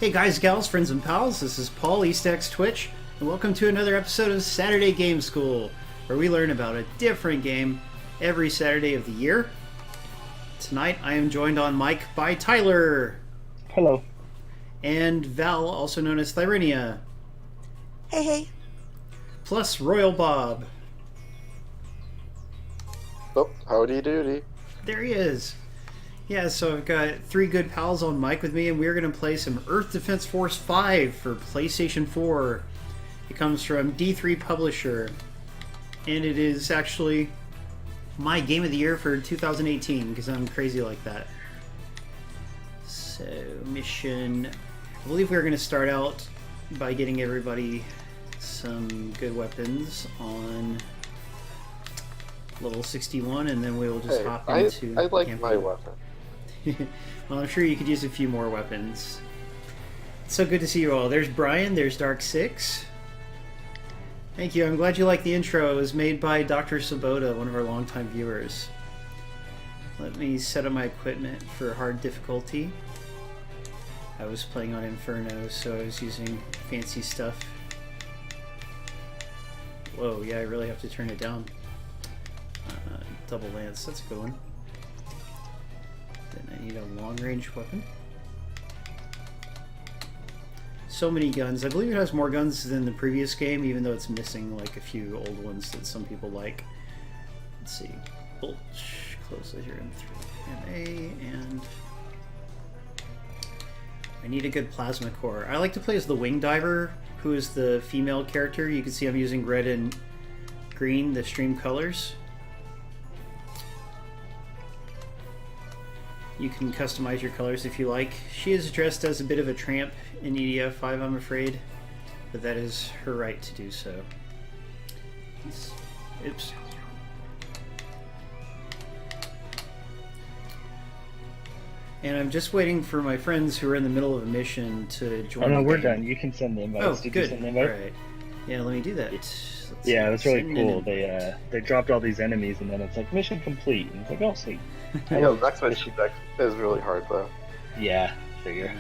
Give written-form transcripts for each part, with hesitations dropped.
Hey guys, gals, friends, and pals, this is Paul, EastX Twitch, and welcome to another episode of Saturday Game School, where we learn about a different game every Saturday of the year. Tonight I am joined on mic by Tyler. Hello. And Val, also known as Thyrinia. Hey, hey. Plus Royal Bob. Oh, howdy doody. There he is. Yeah, so I've got three good pals on mic with me, and we're going to play some Earth Defense Force 5 for PlayStation 4. It comes from D3 Publisher, and it is actually my game of the year for 2018, because I'm crazy like that. So, mission... I believe we're going to start out by getting everybody some good weapons on level 61, and then we'll just hop into... I like campaign. my weapon. Well, I'm sure you could use a few more weapons. It's so good to see you all. There's Brian, there's Dark6. Thank you, I'm glad you liked the intro. It was made by Dr. Sabota, one of our longtime viewers. Let me set up my equipment for hard difficulty. I was playing on Inferno, so I was using fancy stuff. Whoa, yeah, I really have to turn it down. Double lance, that's a good one. Then I need a long-range weapon. So many guns. I believe it has more guns than the previous game, even though it's missing like a few old ones that some people like. Let's see. Bolt. Close laser M3. MA, and... I need a good plasma core. I like to play as the Wing Diver, who is the female character. You can see I'm using red and green, the stream colors. You can customize your colors if you like. She is dressed as a bit of a tramp in EDF 5, I'm afraid, but that is her right to do so. Oops. And I'm just waiting for my friends who are in the middle of a mission to join. Oh no, the we're game. done. You can send the invites. Oh, Did good. you send the invite? All right. Yeah, let me do that. Yeah, that's really Send cool. in- They dropped all these enemies and then it's like mission complete. And it's like, oh sweet. I Yeah, love next mission is really hard though. Yeah, figure.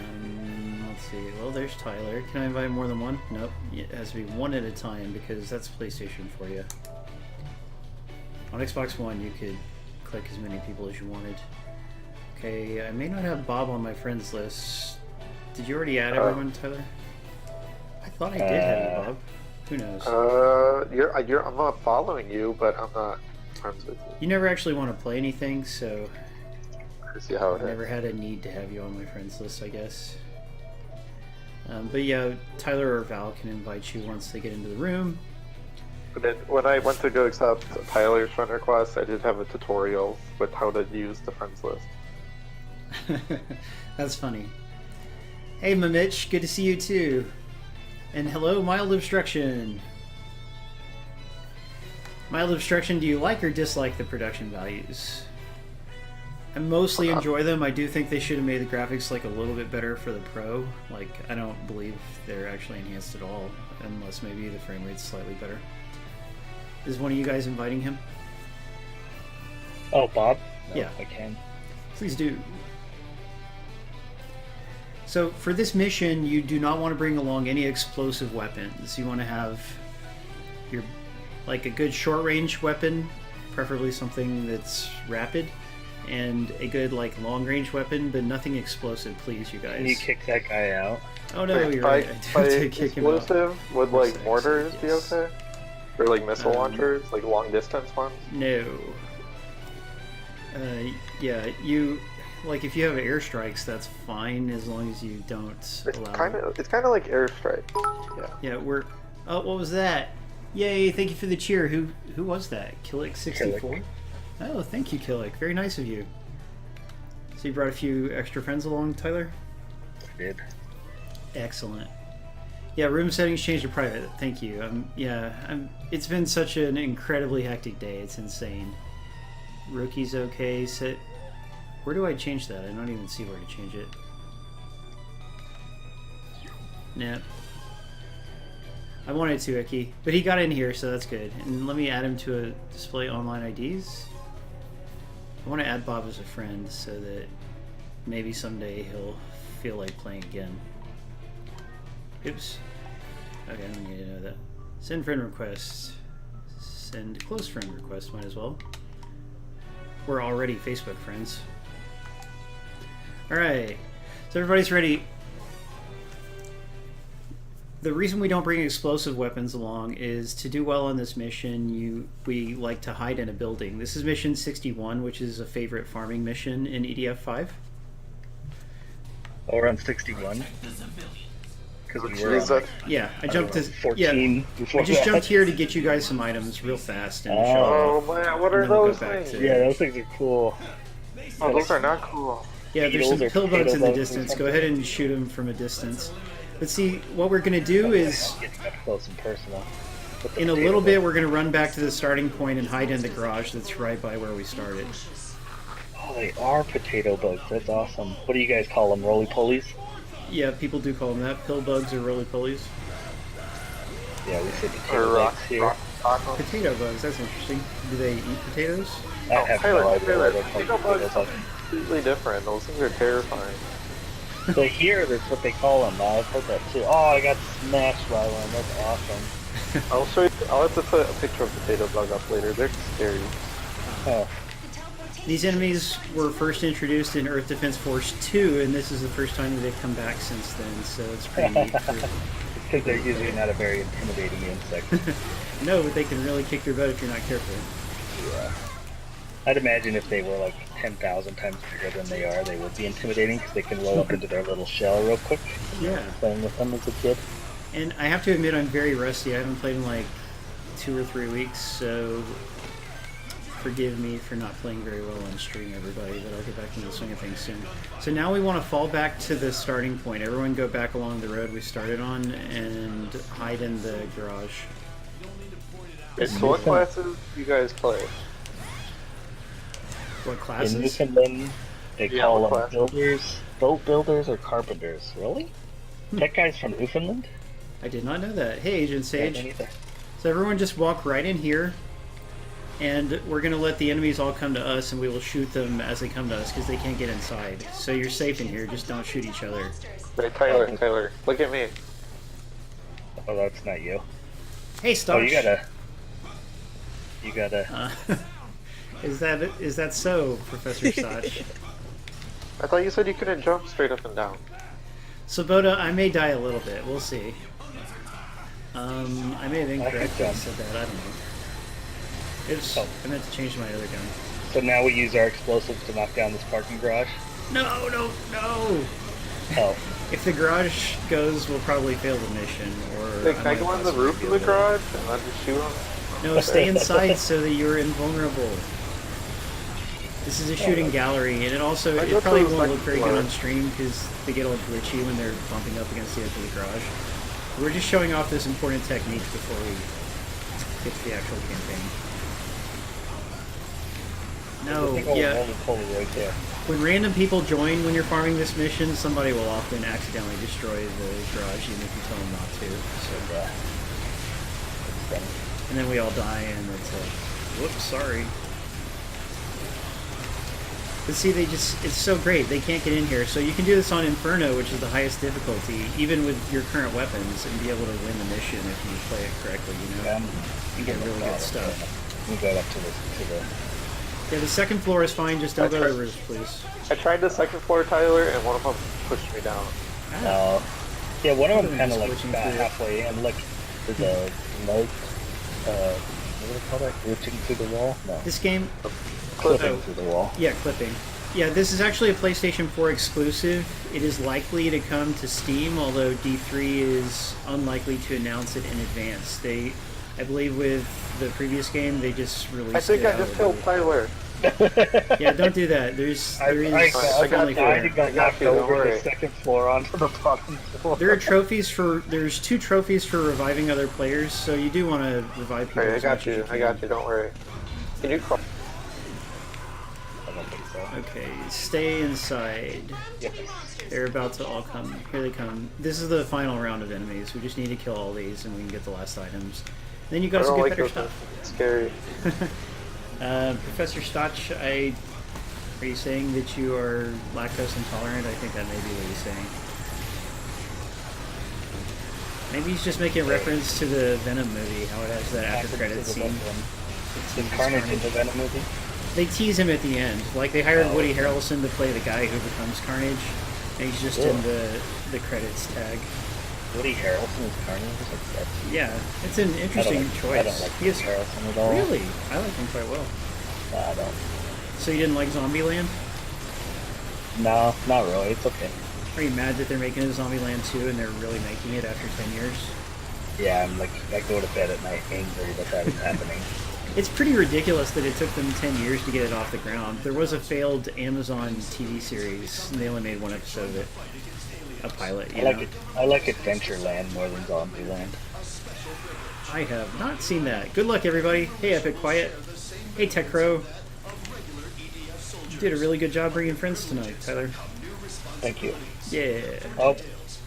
Let's see. Well, there's Tyler. Can I invite more than one? Nope. It has to be one at a time because that's PlayStation for you. On Xbox One, you could click as many people as you wanted. Okay, I may not have Bob on my friends list. Did you already add everyone, Tyler? I thought I did have you, Bob. Who knows? I'm not following you, but I'm not friends with you. You never actually want to play anything, so I see how I it never is. had a need to have you on my friends list, I guess. But yeah, Tyler or Val can invite you once they get into the room. But then when I went to go accept Tyler's friend request, I did have a tutorial with how to use the friends list. That's funny. Hey, Mamitch, good to see you too. And hello, Mild Obstruction. Mild Obstruction, do you like or dislike the production values? I mostly enjoy them. I do think they should have made the graphics like a little bit better for the Pro. Like, I don't believe they're actually enhanced at all, unless maybe the frame rate's slightly better. Is one of you guys inviting him? Oh, Bob? No, Yeah. I can. Please do. So for this mission, you do not want to bring along any explosive weapons. You want to have your like a good short-range weapon, preferably something that's rapid, and a good like long-range weapon, but nothing explosive, please, you guys. Can you kick that guy out? Oh no, you're right. I do By have to kick him out. explosive, would like Six, mortars be yes. okay? Or like missile Um, launchers, like long distance ones? No. Yeah, you like if you have airstrikes, that's fine as long as you don't It's allow. kind of like airstrike. Yeah. Yeah, we're. Oh, what was that? Yay! Thank you for the cheer. Who was that? Killick64. Killick. Oh, thank you, Killick. Very nice of you. So you brought a few extra friends along, Tyler. I did. Excellent. Yeah, room settings changed to private. Thank you. It's been such an incredibly hectic day. It's insane. Rookie's okay. Set. Where do I change that? I don't even see where to change it. Nah. I wanted to, Icky, but he got in here, so that's good. And let me add him to a display online IDs. I want to add Bob as a friend so that maybe someday he'll feel like playing again. Oops. Okay, I need to know that. Send friend request. Send close friend request, might as well. We're already Facebook friends. Alright, so everybody's ready. The reason we don't bring explosive weapons along is to do well on this mission, we like to hide in a building. This is mission 61, which is a favorite farming mission in EDF 5. Oh, we're on 61. Because we were Is on, that Yeah, I jumped to 14 before I just that. jumped here to get you guys some items real fast and show Oh off. man, what are And then we'll go those back things? to- Yeah, those things are cool. Oh, those are not cool. Yeah, there's some beetles or pill bugs in the potato bugs or distance. Go something. ahead and shoot them from a distance. But see, what we're going to do is, Getting up close and personal. With the in a potato little bit, bugs. we're going to run back to the starting point and hide in the garage that's right by where we started. Oh, they are potato bugs. That's awesome. What do you guys call them? Roly-polies? Yeah, people do call them that. Pill bugs or roly-polies. Yeah, we say potato Or bugs here. tacos. Potato bugs, that's interesting. Do they eat potatoes? I have Tyler, no idea Tyler, what they're potato called. bugs Potato are bugs. completely different. Those things are terrifying. So here, that's what they call them. I've heard that too. Oh, I got smashed by one. That's awesome. I'll show you. I'll have to put a picture of potato bug up later. They're scary. Oh, These enemies were first introduced in Earth Defense Force 2, and this is the first time that they've come back since then, so it's pretty neat. because they're usually not a very intimidating insect. No, but they can really kick your butt if you're not careful. Yeah. I'd imagine if they were like 10,000 times bigger than they are, they would be intimidating because they can roll up into their little shell real quick. Yeah. Playing with them as a kid. And I have to admit, I'm very rusty. I haven't played in like 2 or 3 weeks, so forgive me for not playing very well on stream, everybody, but I'll get back into the swing of things soon. So now we want to fall back to the starting point. Everyone go back along the road we started on and hide in the garage. So what classes do you guys play? What In classes? Newfoundland, they Yeah, call what them class? builders, boat builders, or carpenters. Really? That guy's from Newfoundland? I did not know that. Hey, Agent Yeah, me Sage. neither. So everyone just walk right in here, and we're going to let the enemies all come to us, and we will shoot them as they come to us, because they can't get inside. So you're safe in here, just don't shoot each other. Wait, Tyler, look at me. Oh, that's not you. Hey, stop! Oh, you gotta. Is that so, Professor Stotch? I thought you said you couldn't jump straight up and down. So, Boda, I may die a little bit. We'll see. I may have incorrectly jump. said that. I don't know. Oops. Oh. I meant to change my other gun. So now we use our explosives to knock down this parking garage. No! Oh, If the garage goes, we'll probably fail the mission. Or Hey, can I go on the possibly roof of be the able to- garage and let you shoot them? No, stay inside so that you're invulnerable. This is a shooting gallery, and it also I it go probably to the won't look second very good floor. on stream because they get all glitchy when they're bumping up against the edge of the garage. We're just showing off this important technique before we get to the actual campaign. No, big old yeah. roly-poly right there. When random people join when you're farming this mission, somebody will often accidentally destroy the garage, even if you tell them not to. So, Yeah. It's funny. and then we all die, and it's like, whoops, sorry. But see, it's so great. They can't get in here. So you can do this on Inferno, which is the highest difficulty, even with your current weapons, and be able to win the mission if you play it correctly, you know? You get really good stuff. We go up to the Yeah, the second floor is fine. Just don't go to the Okay. roof, please. I tried the second floor, Tyler, and one of them pushed me down. yeah, one of them Just kind of like glitching got through it. halfway in. Look, there's a note. What do they call that? Glitching through the wall? No, This game, clipping through the wall. yeah, clipping. Yeah, this is actually a PlayStation 4 exclusive. It is likely to come to Steam, although D3 is unlikely to announce it in advance. I believe with the previous game, they just released I think it I out just of killed the- Tyler. Yeah, don't do that. There is I friendly got fire. died and got knocked you, don't over worry. the second floor onto the bottom floor. There's 2 trophies for reviving other players, so you do want to revive people. Alright, I as got much you. as I got you. Don't worry. Can you crawl? I don't think so. Okay, stay inside. Yes. They're about to all come. Here they come. This is the final round of enemies. We just need to kill all these, and we can get the last items. Then you I got some don't good like better those. stuff. It's scary. Professor Stotch, are you saying that you are lactose intolerant? I think that may be what he's saying. Maybe he's just making a reference to the Venom movie, how it has that after credits scene. Is Carnage in the Venom movie? They tease him at the end. Like, they hired Woody Harrelson to play the guy who becomes Carnage, and he's just in the credits tag. Woody Harrelson is Carnage? Yeah, it's an interesting choice. I don't like Woody Harrelson at all. Really? I like him quite well. No, I don't. So you didn't like Zombieland? No, not really. It's okay. Are you mad that they're making a Zombieland 2 and they're really making it after 10 years? Yeah, I'm like, I go to bed at night angry that is happening. It's pretty ridiculous that it took them 10 years to get it off the ground. There was a failed Amazon TV series, and they only made one episode of it. A pilot, you know? I like Adventureland more than Zombieland. I have not seen that. Good luck, everybody. Hey, Epic Quiet. Hey, Tech Crow. You did a really good job bringing friends tonight, Tyler. Thank you. Yeah. Oh,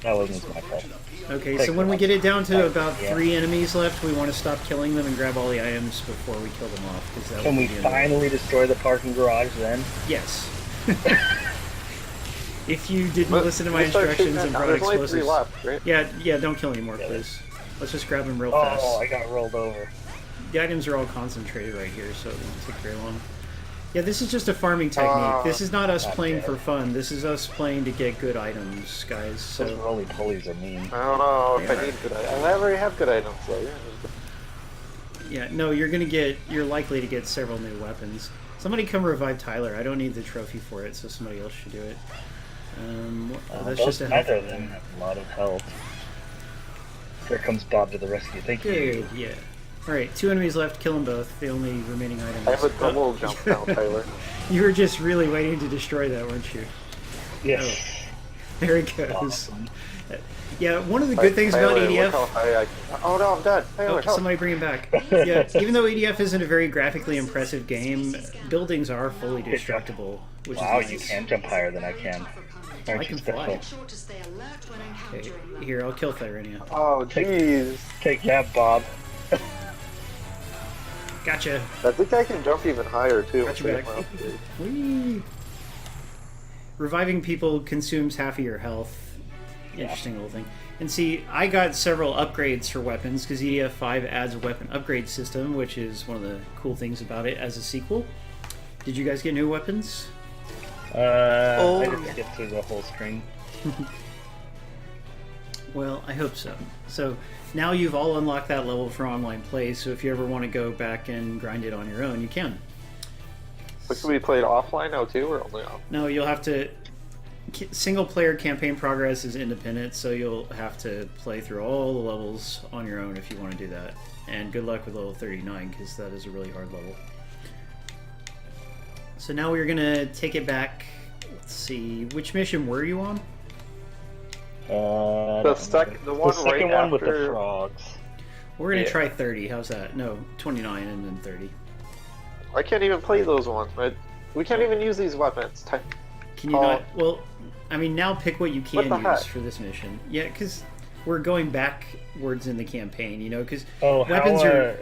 that wasn't my fault. Okay, so when we get it down to about 3 enemies left, we want to stop killing them and grab all the items before we kill them off. That Can we finally destroy the parking garage then? Yes. If you didn't listen to my instructions and brought explosives... Only 3 left, right? Yeah, don't kill anymore, please. Let's just grab them real fast. Oh, I got rolled over. The items are all concentrated right here, so it won't take very long. Yeah, this is just a farming technique. This is not us playing for fun. This is us playing to get good items, guys. So those roly-polies are mean. I don't know if I need good items. I already have good items, though. Yeah, no, you're likely to get several new weapons. Somebody come revive Tyler. I don't need the trophy for it, so somebody else should do it. That's just a neither of them have a lot of health. Here comes Bob to the rescue. Thank you. Yeah. Alright, 2 enemies left. Kill them both. The only remaining items. I have a double jump now, Tyler. You were just really waiting to destroy that, weren't you? Yes. Oh, there it goes. Awesome. Yeah, one of the good things about EDF... Oh no, I'm dead. Tyler, help. Somebody bring him back. Yeah, even though EDF isn't a very graphically impressive game, buildings are fully destructible, which is nice. You can jump higher than I can. I can fly. Okay, here, I'll kill Thyrenia. Oh, jeez. Take that, Bob. Gotcha. I think I can jump even higher, too. Gotcha back. Whee! Reviving people consumes half of your health. Interesting little thing. And see, I got several upgrades for weapons, because EDF 5 adds a weapon upgrade system, which is one of the cool things about it as a sequel. Did you guys get new weapons? I didn't skip through the whole screen. Well, I hope so. So now you've all unlocked that level for online play, so if you ever want to go back and grind it on your own, you can. But can we play it offline now too, or only off? No, you'll have to... Single-player campaign progress is independent, so you'll have to play through all the levels on your own if you want to do that. And good luck with level 39, because that is a really hard level. So now we're going to take it back. Let's see, which mission were you on? The second right one with the frogs. We're going to try 30. How's that? No, 29 and then 30. I can't even play those ones. We can't even use these weapons. Can you not? Well, I mean, now pick what you can use for this mission. Yeah, because we're going backwards in the campaign, you know, because weapons are...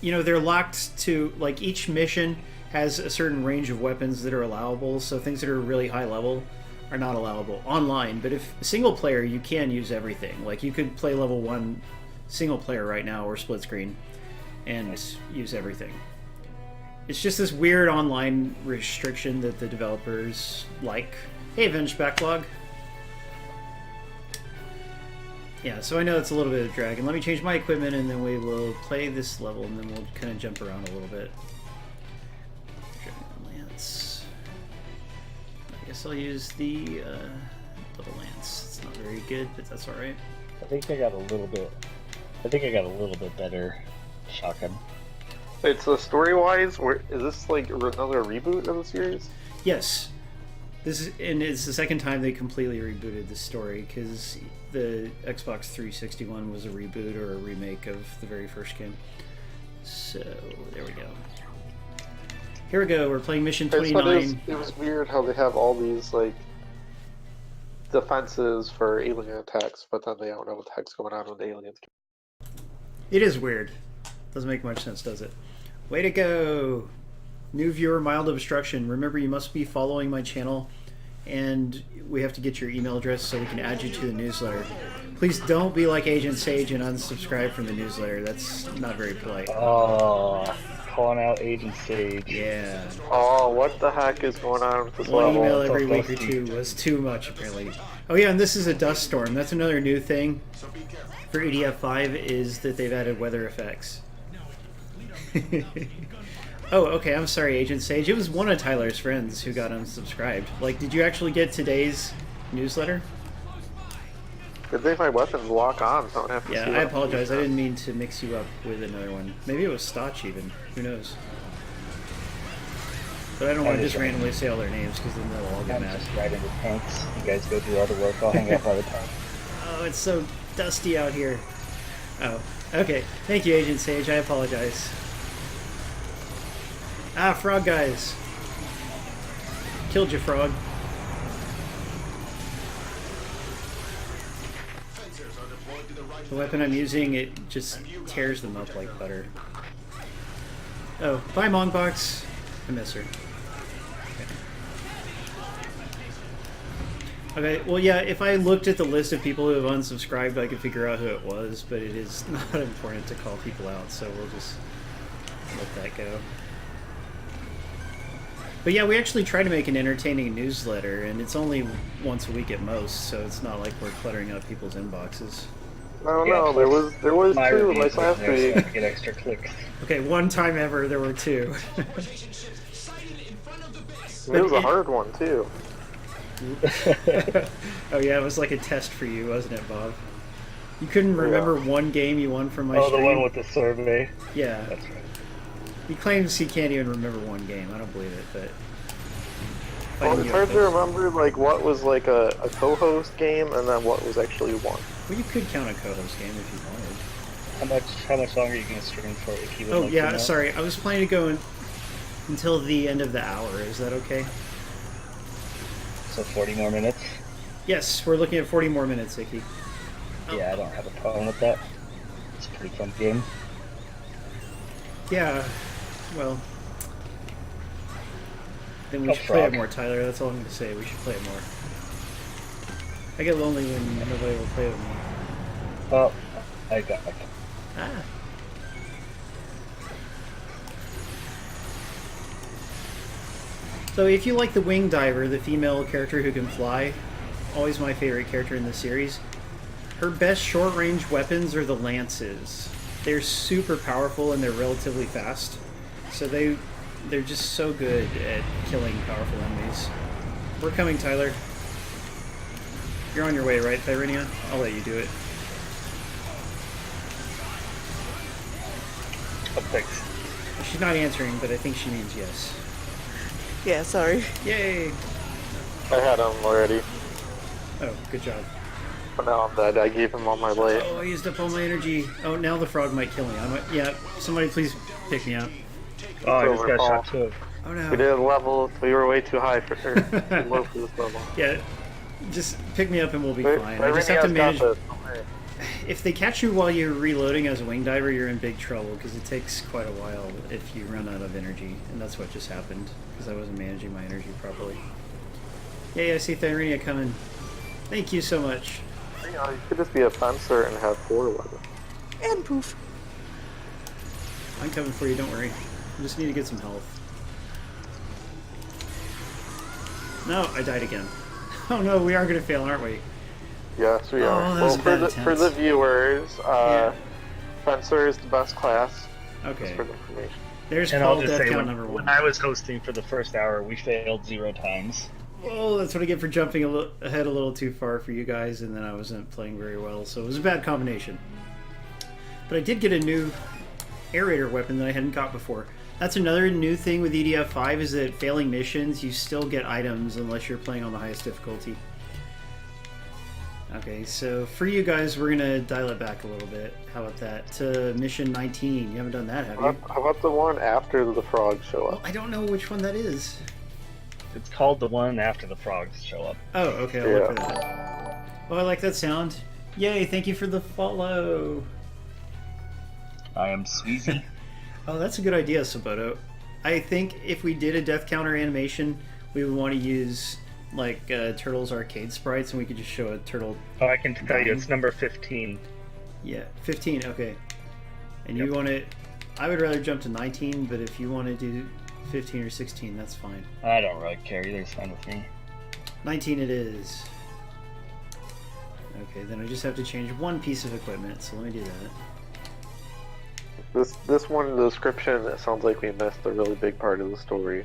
You know, they're locked to... Like, each mission has a certain range of weapons that are allowable, so things that are really high level are not allowable online. But if single player, you can use everything. Like, you could play level 1 single player right now, or split screen, and use everything. It's just this weird online restriction that the developers like. Hey, Avenged Backlog. Yeah, so I know it's a little bit of drag. And let me change my equipment, and then we will play this level, and then we'll kind of jump around a little bit. Lance. I guess I'll use the double lance. It's not very good, but that's all right. I think I got a little bit better shotgun. Wait, so story-wise, is this like another reboot of the series? Yes. It's the second time they completely rebooted the story, because the Xbox 360 one was a reboot or a remake of the very first game. So, there we go. Here we go, we're playing Mission 29. It was weird how they have all these, like, defenses for alien attacks, but then they don't know what the heck's going on with the aliens. It is weird. Doesn't make much sense, does it? Way to go! New viewer, mild obstruction. Remember, you must be following my channel, and we have to get your email address so we can add you to the newsletter. Please don't be like Agent Sage and unsubscribe from the newsletter. That's not very polite. Oh, calling out Agent Sage. Yeah. Oh, what the heck is going on with this One level? email every So week or dusty. two was too much, apparently. Oh yeah, and this is a dust storm. That's another new thing for EDF 5 is that they've added weather effects. Oh, okay, I'm sorry, Agent Sage. It was one of Tyler's friends who got unsubscribed. Like, did you actually get today's newsletter? Good thing my weapons lock on, so I don't have to Yeah, see I what- apologize. I didn't mean to mix you up with another one. Maybe it was Stotch even. Who knows? But I don't want to just randomly say all their names because then they'll all get I'm mad. just right into tanks. You guys go do all the work. I'll hang out by the tank. Oh, it's so dusty out here. Oh, okay. Thank you, Agent Sage. I apologize. Ah, frog guys. Killed you, frog. The weapon I'm using, it just tears them up like butter. Oh, bye, Mongbox. I miss her. Okay, well, yeah, if I looked at the list of people who have unsubscribed, I could figure out who it was, but it is not important to call people out, so we'll just let that go. But yeah, we actually try to make an entertaining newsletter, and it's only once a week at most, so it's not like we're cluttering up people's inboxes. No, Yeah, no, there was My two reviews like are last there so I week. can get extra clicks. Okay, one time ever there were two. It was a hard one too. Oh yeah, it was like a test for you, wasn't it, Bob? You couldn't remember one game you won from my Oh, stream? the one with the survey. Yeah. That's right. He claims he can't even remember one game. I don't believe it, but... Well, it's hard to remember like what was like a co-host game and then what was actually one. Well, you could count a co-host game if you wanted. How much longer are you gonna stream for if you would Oh, like to yeah, know? sorry. I was planning to go until the end of the hour. Is that okay? So 40 more minutes? Yes, we're looking at 40 more minutes, Icky. Oh. Yeah, I don't have a problem with that. It's a pretty fun game. Yeah, well... Then we Oh, should play it frog. more, Tyler. That's all I'm going to say. We should play it more. I get lonely when nobody will play with me. Oh, I got it. Ah. So if you like the Wing Diver, the female character who can fly, always my favorite character in the series, her best short-range weapons are the lances. They're super powerful and they're relatively fast. So they're just so good at killing powerful enemies. We're coming, Tyler. You're on your way, right, Thyrinia? I'll let you do it. Oh, thanks. She's not answering, but I think she means yes. Yeah, sorry. Yay! I had him already, Oh, good job. but now I'm dead. I gave him all my light. Oh, I used up all my energy. Oh, now the frog might kill me. Yeah, somebody please pick me up. Oh, I just got overall. shot too. Oh no. We did a level. We were way too high for her. Too low for this level. Yeah, just pick me up and we'll be Wait, fine. I just have to Irenia's manage. got this. Okay. If they catch you while you're reloading as a wing diver, you're in big trouble because it takes quite a while if you run out of energy, and that's what just happened because I wasn't managing my energy properly. Yay! I see Thyrenia coming. Thank you so much. You know, you could just be a fencer and have 4 weapons. And poof. I'm coming for you. Don't worry. I just need to get some health. No, I died again. Oh no, we are going to fail, aren't we? Yes, we Oh, are. that was Well, bad for the attempt. viewers, Yeah. Fencer is the best class. Okay. Just for the information. There's And I'll Paul, just death say, count number when 1. I was hosting for the first hour, we failed 0 times. Oh, that's what I get for jumping ahead a little too far for you guys, and then I wasn't playing very well, so it was a bad combination. But I did get a new aerator weapon that I hadn't got before. That's another new thing with EDF 5 is that failing missions, you still get items unless you're playing on the highest difficulty. Okay, so for you guys, we're going to dial it back a little bit. How about that? To mission 19. You haven't done that, have you? How about the one after the frogs show Well, up? I don't know which one that is. It's called the one after the frogs show up. Oh, okay, I'll look for that. Oh, I like that sound. Yay, thank you for the follow. I am Sweezy. Oh, that's a good idea, Saboto. I think if we did a death counter animation, we would want to use like Turtles arcade sprites, and we could just show a turtle. Oh, I can tell you, it's number 15. Yeah, 15. Okay. And Yep. you want it? I would rather jump to 19, but if you want to do 15 or 16, that's fine. I don't really care. Either's fine with me. 19 it is. Okay, then I just have to change one piece of equipment, so let me do that. This one in the description, it sounds like we missed a really big part of the story.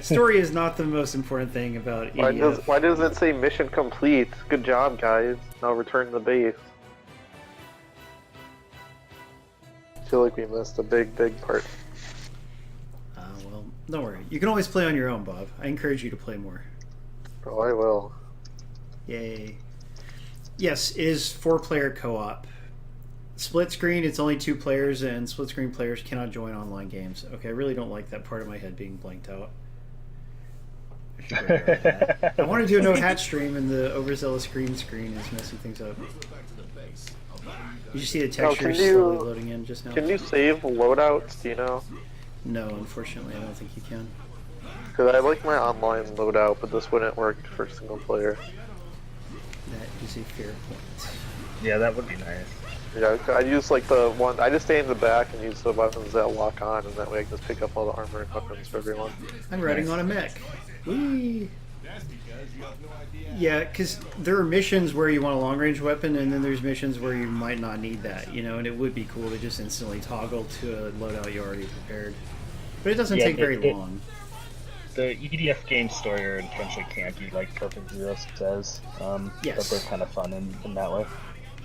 Story is not the most important thing about EDF. Why does it say mission complete? Good job, guys. Now return to the base. I feel like we missed a big part. Well, don't worry. You can always play on your own, Bob. I encourage you to play more. Oh, I will. Yay. Yes, it is 4-player co-op. Split screen, it's only 2 players, and split screen players cannot join online games. Okay, I really don't like that part of my head being blanked out. I should go over that. I want to do a no-hat stream, and the overzealous green screen is messing things up. Did you see the textures slowly loading in just now? Can you save loadouts, do you know? No, unfortunately, I don't think you can. Because I like my online loadout, but this wouldn't work for single player. That is a fair point. Yeah, that would be nice. Yeah, I use like the one. I just stay in the back and use the weapons that lock on, and that way I can just pick up all the armor and weapons for everyone. I'm riding on a mech. Whee! Yeah, because there are missions where you want a long-range weapon, and then there's missions where you might not need that, you know, and it would be cool to just instantly toggle to a loadout you already prepared. But it doesn't take very long. The EDF game story are intentionally campy, like Perfect Zero says. Yes. But they're kind of fun in that way.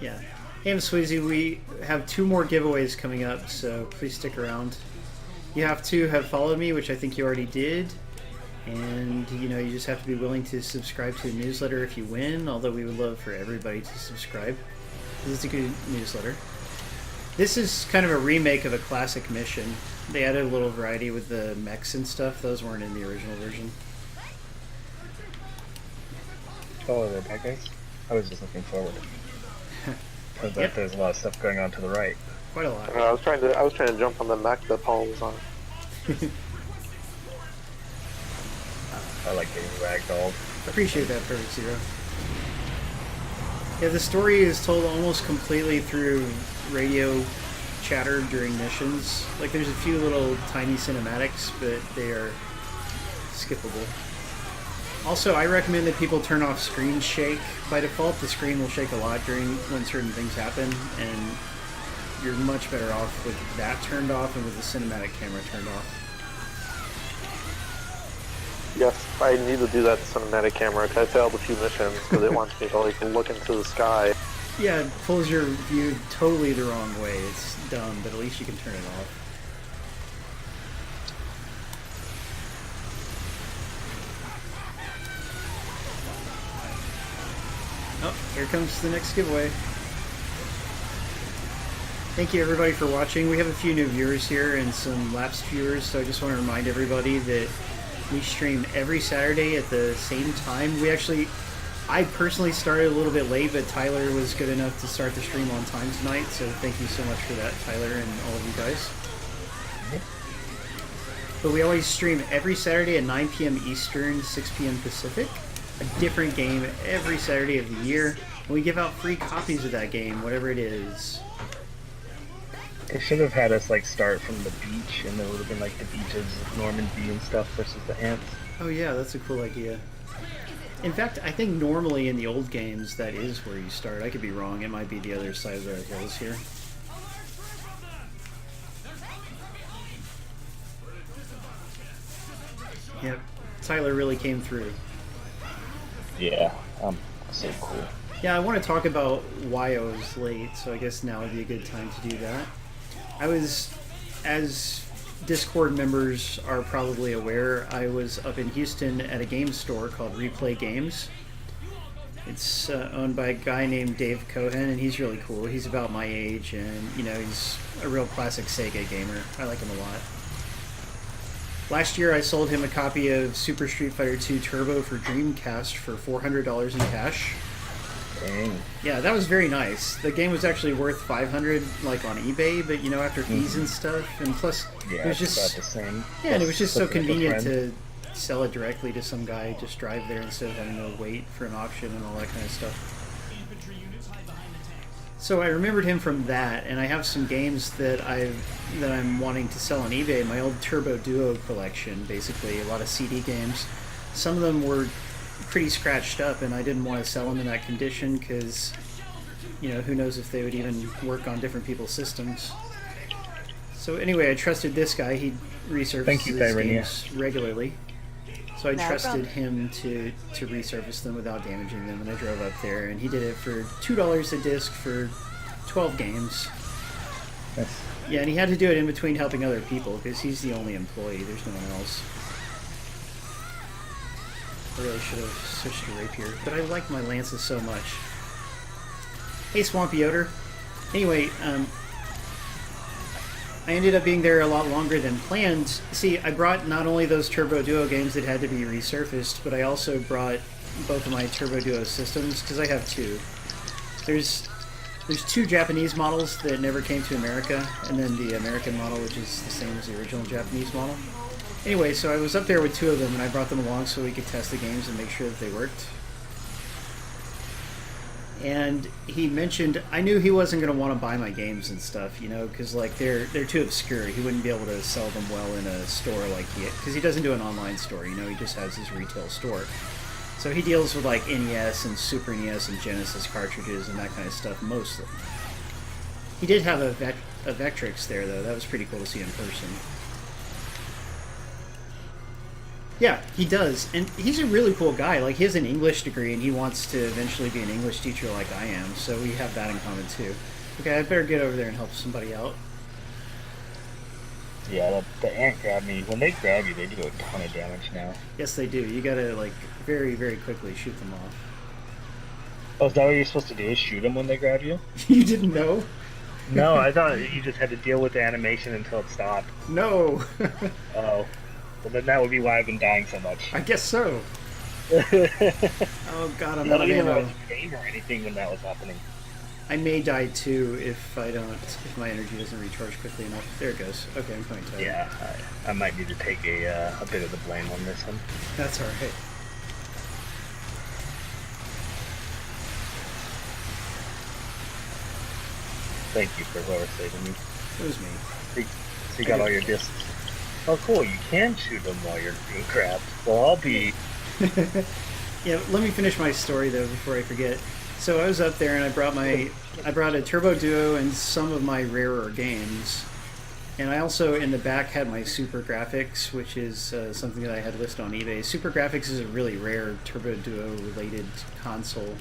Yeah. Hey, I'm Sweezy. We have 2 more giveaways coming up, so please stick around. You have to have followed me, which I think you already did. And, you know, you just have to be willing to subscribe to the newsletter if you win, although we would love for everybody to subscribe, because it's a good newsletter. This is kind of a remake of a classic mission. They added a little variety with the mechs and stuff. Those weren't in the original version. Oh, they're bad guys? I was just looking forward. I bet Yep. there's a lot of stuff going on to the right. Quite a lot. I was trying to jump on the mech that Paul was on. I like getting ragdolled. Appreciate that, Perfect Zero. Yeah, the story is told almost completely through radio chatter during missions. Like, there's a few little tiny cinematics, but they are skippable. Also, I recommend that people turn off screen shake. By default, the screen will shake a lot when certain things happen, and you're much better off with that turned off and with the cinematic camera turned off. Yes, I need to do that cinematic camera. 'Cause I failed a few missions because it wants me to like look into the sky. Yeah, it pulls your view totally the wrong way. It's dumb, but at least you can turn it off. Oh, here comes the next giveaway. Thank you everybody for watching. We have a few new viewers here and some lapsed viewers, so I just want to remind everybody that we stream every Saturday at the same time. I personally started a little bit late, but Tyler was good enough to start the stream on time tonight, so thank you so much for that, Tyler, and all of you guys. But we always stream every Saturday at 9 p.m. Eastern, 6 p.m. Pacific. A different game every Saturday of the year. And we give out free copies of that game, whatever it is. They should have had us like start from the beach, and there would have been like the beaches of Normandy and stuff versus the ants. Oh yeah, that's a cool idea. In fact, I think normally in the old games that is where you start. I could be wrong. It might be the other side of the hills here. Yep, Tyler really came through. Yeah, so cool. Yeah, I want to talk about why I was late, so I guess now would be a good time to do that. As Discord members are probably aware, I was up in Houston at a game store called Replay Games. It's owned by a guy named Dave Cohen, and he's really cool. He's about my age, and you know, he's a real classic Sega gamer. I like him a lot. Last year, I sold him a copy of Super Street Fighter 2 Turbo for Dreamcast for $400 in cash. Dang. Yeah, that was very nice. The game was actually worth $500, like on eBay, but you know, after fees and stuff, and plus, Yeah, it was it's just about the same. yeah, and it was just so Plus, with a convenient friend. sell it directly to some guy, just drive there instead of having to wait for an auction and all that kind of stuff. So I remembered him from that, and I have some games that I'm wanting to sell on eBay. My old Turbo Duo collection, basically a lot of CD games. Some of them were pretty scratched up, and I didn't want to sell them in that condition because, you know, who knows if they would even work on different people's systems. So anyway, I trusted this guy. He resurfaces his games regularly. So I trusted him to resurface them without damaging them, and I drove up there, and he did it for $2 a disc for 12 games. Nice. Yeah, and he had to do it in between helping other people, because he's the only employee. There's no one else. I really should have switched to Rapier, but I like my lances so much. Hey, Swampy Odor. Anyway, I ended up being there a lot longer than planned. See, I brought not only those Turbo Duo games that had to be resurfaced, but I also brought both of my Turbo Duo systems, because I have two. There's two Japanese models that never came to America, and then the American model, which is the same as the original Japanese model. Anyway, so I was up there with two of them, and I brought them along so we could test the games and make sure that they worked. And he mentioned, I knew he wasn't going to want to buy my games and stuff, you know, because like they're too obscure. He wouldn't be able to sell them well in a store like because he doesn't do an online store, you know, he just has his retail store. So he deals with like NES and Super NES and Genesis cartridges and that kind of stuff mostly. He did have a Vectrix there though. That was pretty cool to see in person. Yeah, he does, and he's a really cool guy. Like, he has an English degree, and he wants to eventually be an English teacher like I am, so we have that in common, too. Okay, I better get over there and help somebody out. Yeah, the ant grabbed me. When they grab you, they do a ton of damage now. Yes, they do. You gotta, like, very, very quickly shoot them off. Oh, is that what you're supposed to do, is shoot them when they grab you? You didn't know? No, I thought you just had to deal with the animation until it stopped. No! Oh. Well, then that would be why I've been dying so much. I guess so. Oh god, I'm out of ammo. I didn't pain or anything when that was happening. I may die too if my energy doesn't recharge quickly enough. There it goes. Okay, I'm coming to it. Yeah, I might need to take a bit of the blame on this one. That's alright. Thank you for whoever saving me. It was me. So you got all your discs. Oh, cool! You can shoot them while you're being grabbed. Well, I'll be. Yeah, let me finish my story though before I forget. So I was up there and I brought a Turbo Duo and some of my rarer games, and I also in the back had my Super Graphics, which is something that I had listed on eBay. Super Graphics is a really rare Turbo Duo related console.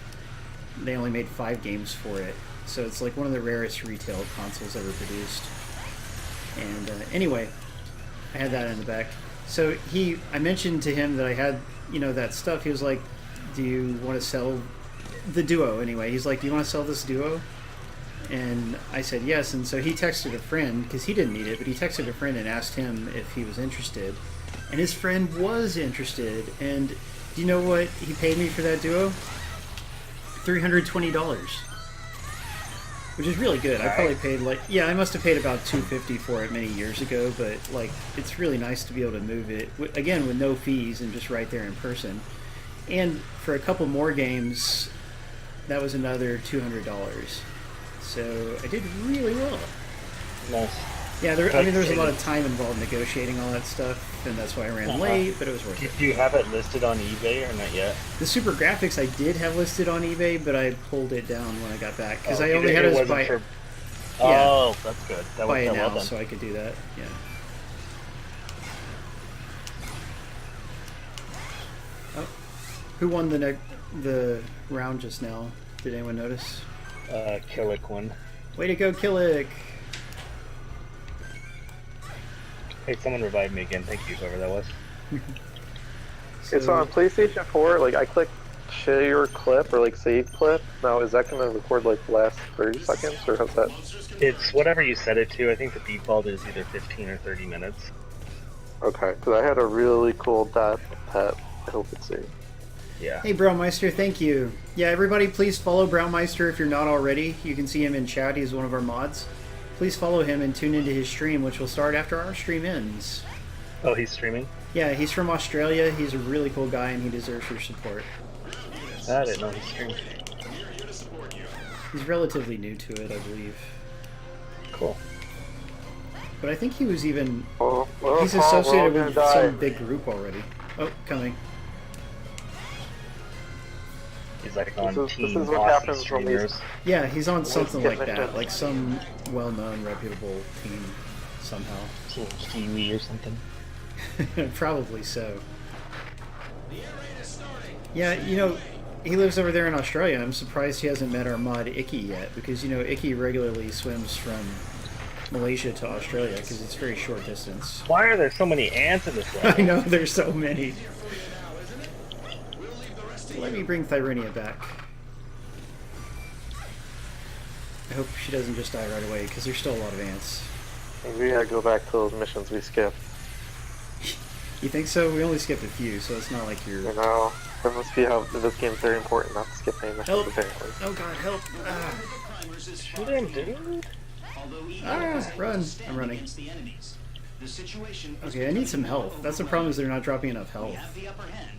They only made 5 games for it, so it's like one of the rarest retail consoles ever produced. And anyway. I had that in the back. So I mentioned to him that I had, you know, that stuff. He was like, do you want to sell the Duo anyway? He's like, do you want to sell this Duo? And I said yes. And so he texted a friend, because he didn't need it, but he texted a friend and asked him if he was interested. And his friend was interested. And do you know what he paid me for that Duo? $320. Which is really good. I probably paid I must have paid about $250 for it many years ago, but like it's really nice to be able to move it again with no fees and just right there in person. And for a couple more games, that was another $200. So I did really well. Nice. Yeah, there was a lot of time involved negotiating all that stuff, and that's why I ran late, but it was worth it. Do you have it listed on eBay or not yet? The Super Graphics I did have listed on eBay, but I pulled it down when I got back, because I only had it by... Oh, that's good. That buy it well now, done. so I could do that, yeah. Oh, who won the round just now? Did anyone notice? Killick won. Way to go, Killick! Hey, someone revived me again. Thank you, whoever that was. It's on PlayStation 4. Like, I click share clip or like save clip. Now, is that going to record like the last 30 seconds, or how's that? It's whatever you set it to. I think the default is either 15 or 30 minutes. Okay, because I had a really cool dot pet. I hope it's saved. Yeah. Hey, Braumeister, thank you. Yeah, everybody, please follow Braumeister if you're not already. You can see him in chat. He's one of our mods. Please follow him and tune into his stream, which will start after our stream ends. Oh, he's streaming? Yeah, he's from Australia. He's a really cool guy, and he deserves your support. I didn't know he streamed. He's relatively new to it, I believe. Cool. But I think he was even... Oh, he's we're all associated gonna with die. some big group already. Oh, coming. He's like on This Team is what Aussie happens when these- streamers. Yeah, he's on something get like that. mentioned. Like some well-known, reputable team somehow. Team Kiwi or something. Probably so. Yeah, you know, he lives over there in Australia. I'm surprised he hasn't met our mod Icky yet, because, you know, Icky regularly swims from Malaysia to Australia, because it's very short distance. Why are there so many ants in this I level? know, there's so many. Let me bring Thyrinia back. I hope she doesn't just die right away, because there's still a lot of ants. We gotta go back to those missions we skipped. You think so? We only skipped a few, so it's not like you're... You know, that must be how this game's very important not to skip any missions, Help. apparently. Oh god, help! Ah. Damn, dude. Ah, run! I'm running. Okay, I need some health. That's the problem, is they're not dropping enough health.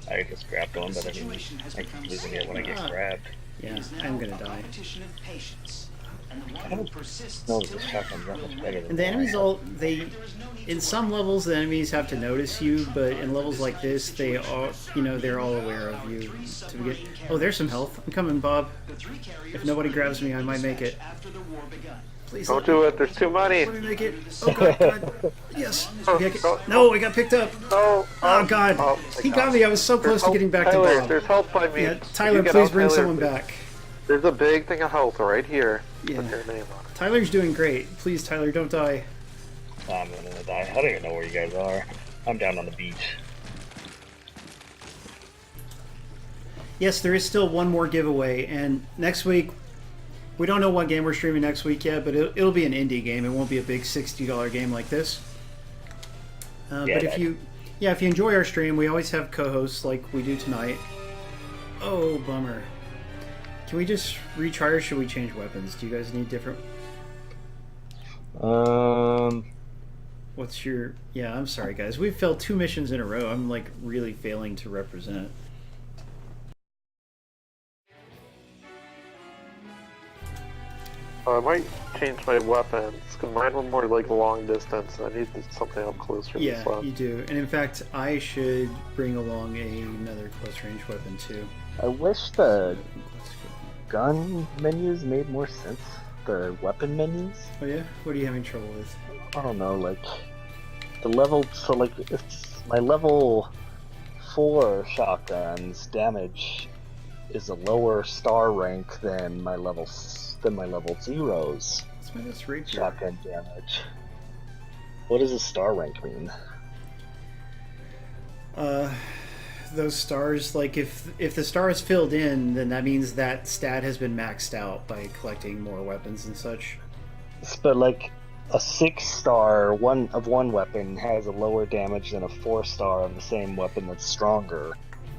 I just grabbed one, but I mean, I keep losing it when I get grabbed. Yeah, I'm gonna die. I don't know that this shotgun's that much better than And the enemies all, they... In some levels, the enemies have to notice you, but in levels like this, they all, you know, they're all aware of you. To begin. Oh, there's some health. I'm coming, Bob. If nobody grabs me, I might make it. Please Don't do it, there's too many! let me make it. Oh god, god. Yes. Okay, no, I got picked up. No! Oh god. Oh, my He God. got me. I was so There's close to help, getting back Tyler, to Bob. There's help by me. Yeah, If Tyler, you get please out, bring Tyler, someone please. back. There's a big thing of health right here. Yeah. With your name on it. Tyler's doing great. Please, Tyler, don't die. I'm gonna die. I don't even know where you guys are. I'm down on the beach. Yes, there is still one more giveaway, and next week, we don't know what game we're streaming next week yet, but it'll be an indie game. It won't be a big $60 game like this. Yeah, But if you enjoy our stream, we always have co-hosts like we do tonight. Oh, bummer. Can we just retry, or should we change weapons? Do you guys need different... What's your... Yeah, I'm sorry, guys. We've failed 2 missions in a row. I'm, like, really failing to represent. I might change my weapons, because mine were more like long distance, and I need something up closer Yeah, this one. you do. And in fact, I should bring along another close-range weapon, too. I wish the gun menus made more sense. The weapon menus. Oh, yeah? What are you having trouble with? I don't know, like the level. So like, it's my level 4 shotgun's damage is a lower star rank than my level 0's Let's make this rapier. shotgun damage. What does a star rank mean? Those stars, like, if the star is filled in, then that means that stat has been maxed out by collecting more weapons and such. But like a 6-star one weapon has a lower damage than a 4-star of the same weapon that's stronger.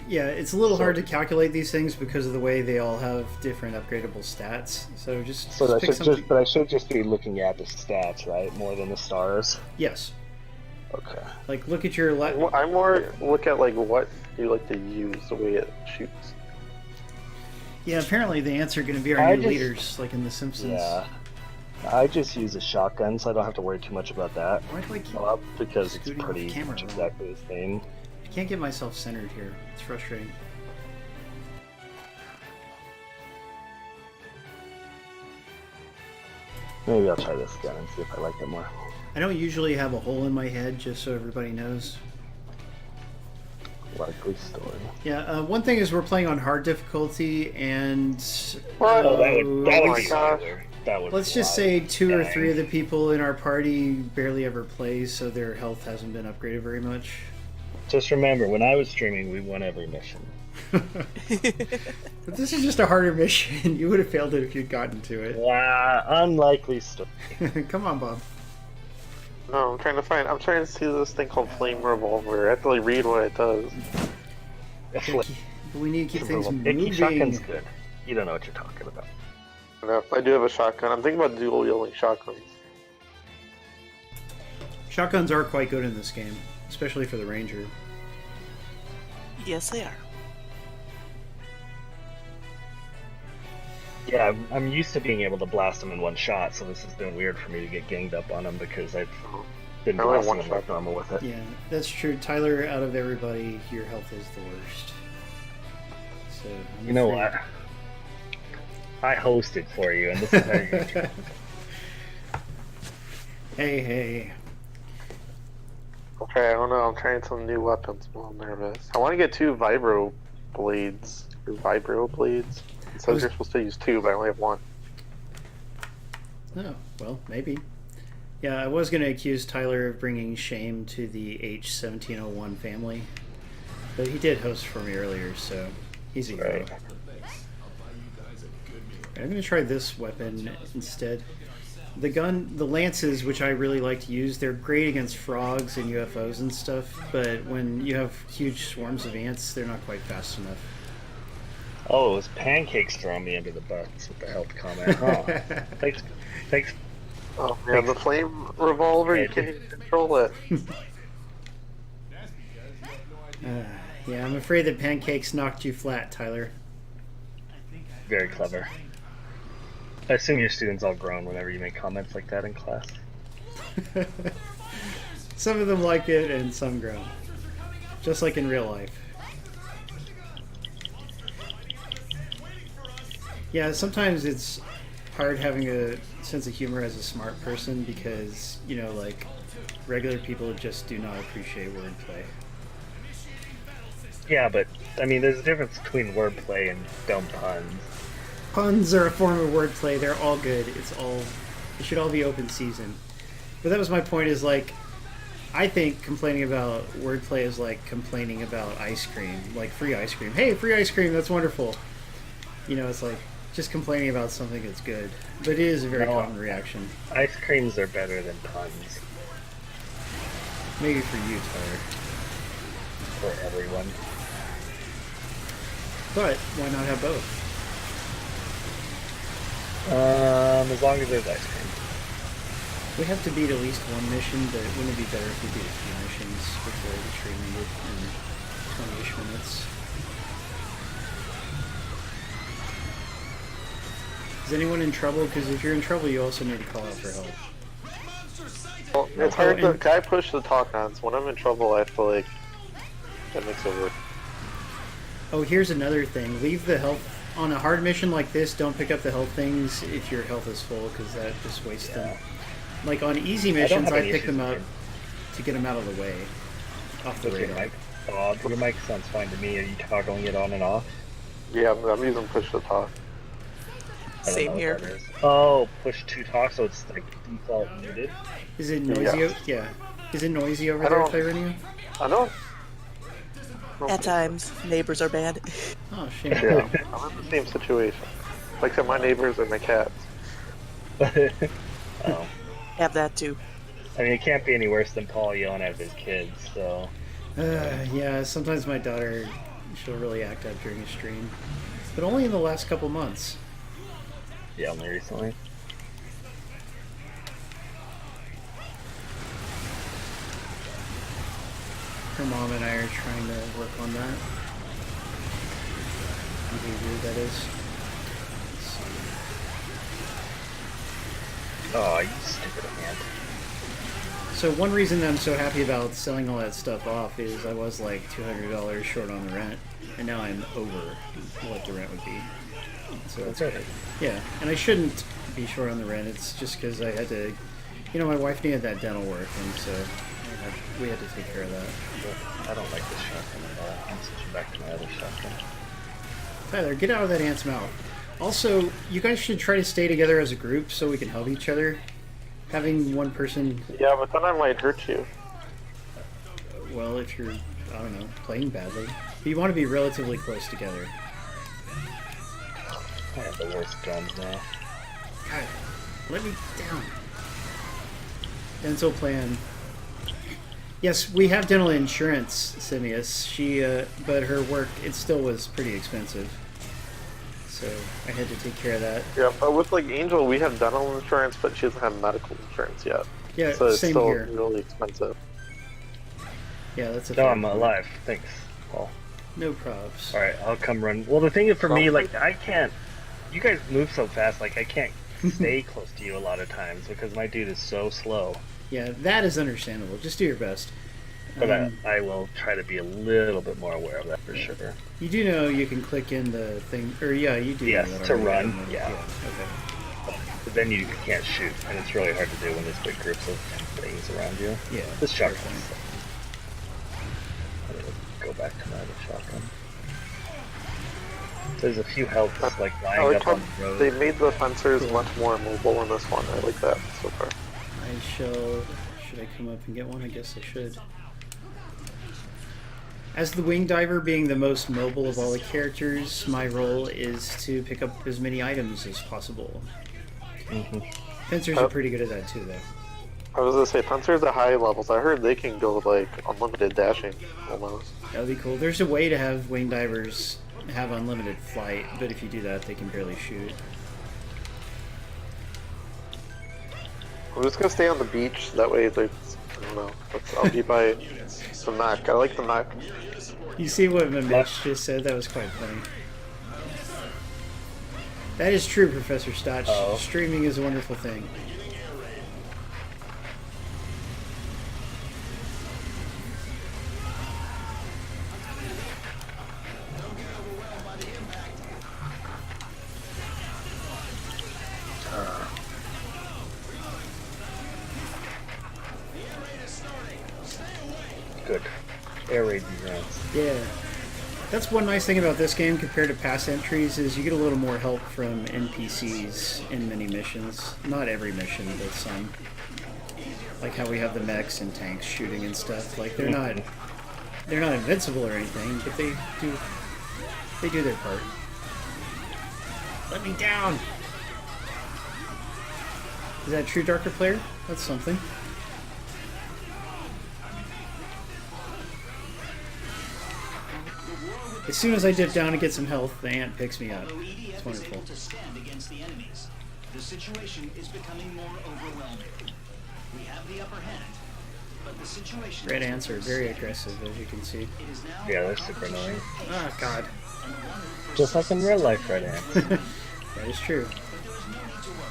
Yeah, it's a little hard to calculate these things because of the way they all have different upgradable stats. So just pick something. But I should just be looking at the stats, right, more than the stars. Yes. Okay. Like, look at your... I more look at like what you like to use, the way it shoots. Yeah, apparently the ants are going to be our I new just- leaders, like in The Simpsons. Yeah. I just use a shotgun, so I don't have to worry too much about that. Why do I keep... Because it's Scooting off pretty camera much roll. exactly the same. I can't get myself centered here. It's frustrating. Maybe I'll try this again and see if I like it more. I don't usually have a hole in my head, just so everybody knows. Likely story. Yeah, one thing is we're playing on hard difficulty, and... What? Oh, that Oh would my be gosh. regular. That would Let's be just live. say 2 or Dang. 3 of the people in our party barely ever play, so their health hasn't been upgraded very much. Just remember, when I was streaming, we won every mission. But this is just a harder mission. You would have failed it if you'd gotten to it. Wow, unlikely story. Come on, Bob. No, I'm trying to see this thing called Flame Revolver. I have to like read what it does. We need to keep things Icky shotgun's moving. good. You don't know what you're talking about. I do have a shotgun. I'm thinking about dual wielding shotguns. Shotguns are quite good in this game, especially for the ranger. Yes, they are. Yeah, I'm used to being able to blast them in one shot, so this has been weird for me to get ganged up on them because I've been I only blasting one them shot like normal with it. Yeah, that's true. Tyler, out of everybody, your health is the worst. So I'm You know afraid- what? I hosted for you, and this is how you. Hey. Okay, I don't know. I'm trying some new weapons. I'm a little nervous. I want to get 2 vibro blades. Or vibro blades. It says you're supposed to use 2, but I only have 1. Oh, well, maybe. Yeah, I was going to accuse Tyler of bringing shame to the H1701 family, but he did host for me earlier, so he's a hero. Right. I'm going to try this weapon instead. The lances, which I really like to use, they're great against frogs and UFOs and stuff, but when you have huge swarms of ants, they're not quite fast enough. Oh, it was pancakes throwing me into the butts with the health comment. Huh. Thanks. Oh man, the flame revolver, you can't even control it. Yeah, I'm afraid that pancakes knocked you flat, Tyler. Very clever. I assume your students all groan whenever you make comments like that in class. Some of them like it and some groan. Just like in real life. Yeah, sometimes it's hard having a sense of humor as a smart person because, you know, like, regular people just do not appreciate wordplay. Yeah, but, I mean, there's a difference between wordplay and dumb puns. Puns are a form of wordplay. They're all good. It should all be open season. But that was my point is, like, I think complaining about wordplay is like complaining about ice cream. Like, free ice cream. Hey, free ice cream, that's wonderful. You know, it's like just complaining about something that's good. But it is a very common reaction. Ice creams are better than puns. Maybe for you, Tyler. For everyone. But why not have both? As long as there's ice cream. We have to beat at least one mission, but wouldn't it be better if we did a few missions before the stream ended in 20-ish minutes? Is anyone in trouble? Because if you're in trouble, you also need to call out for help. Well, it's hard to. I push the talk-ons. When I'm in trouble, I feel like that makes it work. Oh, here's another thing. Leave the health on a hard mission like this. Don't pick up the health things if your health is full, because that just wastes them. Like on easy missions, I pick them up to get them out of the way, off the radar. Your mic sounds fine to me. Are you toggling it on and off? Yeah, I'm using push to talk. Same here. Oh, push to talk, so it's like default muted. Is it noisy? Yeah. Is it noisy over there, Tyrania? I don't. At times, neighbors are bad. Oh, shame. Yeah, I'm in the same situation. Like I said, my neighbors and my cats. Oh. Have that too. I mean, it can't be any worse than Paul yelling at his kids, so... Yeah, sometimes my daughter, she'll really act up during a stream. But only in the last couple months. Yeah, only recently. Her mom and I are trying to work on that. Behavior, that is. Oh, you stupid ant. So one reason that I'm so happy about selling all that stuff off is I was like $200 short on the rent, and now I'm over what the rent would be. So that's Okay. good. Yeah, and I shouldn't be short on the rent. It's just because I had to, you know, my wife needed that dental work, and so we had to take care of that. But I don't like this shotgun at all. I'm switching back to my other shotgun. Tyler, get out of that ant's mouth. Also, you guys should try to stay together as a group so we can help each other. Having one person... Yeah, but then I might hurt you. Well, if you're, I don't know, playing badly. But you want to be relatively close together. I have the worst guns now. God, let me down. Dental plan. Yes, we have dental insurance, Simius. But her work, it still was pretty expensive. So I had to take care of that. Yeah, but with like Angel, we have dental insurance, but she doesn't have medical insurance yet. Yeah, so it's same still here. really expensive. Yeah, that's a No, fair I'm point. alive. Thanks, Paul. No probs. Alright, I'll come run. Well, the thing is for me, like, I can't... You guys move so fast, like, I can't stay close to you a lot of times because my dude is so slow. Yeah, that is understandable. Just do your best. But I will try to be a little bit more aware of that for sure. You do know you can click in the thing, or yeah, you do. Yes, know that to already. run, yeah. Okay. But then you can't shoot, and it's really hard to do when there's big groups of things around you. Yeah. This shotgun. I'm gonna go back to my other shotgun. There's a few healths like I lying like up how on the road. they made the fencers much more mobile in this one. I like that so far. I shall. Should I come up and get one? I guess I should. As the wing diver, being the most mobile of all the characters, my role is to pick up as many items as possible. Fencers are pretty good at that too, though. I was gonna say fencers at high levels. I heard they can go like unlimited dashing almost. That would be cool. There's a way to have wing divers have unlimited flight, but if you do that, they can barely shoot. I'm just gonna stay on the beach. That way, there's I don't know. I'll be by the mech. I like the mech. You see what Mitch just said? That was quite funny. That is true, Professor Stotch. Uh-oh. Streaming is a wonderful thing. Good. Air raid runs. Yeah. That's one nice thing about this game compared to past entries is you get a little more help from NPCs in many missions. Not every mission, but some. Like how we have the mechs and tanks shooting and stuff. Like they're not invincible or anything, but they do their part. Let me down. Is that a true Darker player? That's something. As soon as I dip down and get some health, the ant picks me up. It's wonderful. The situation is becoming more overwhelming. We have the upper hand, but the situation Red ants are very aggressive, as you can see. Yeah, they're super annoying. Oh, God. Just like in real life, red ants. That is true.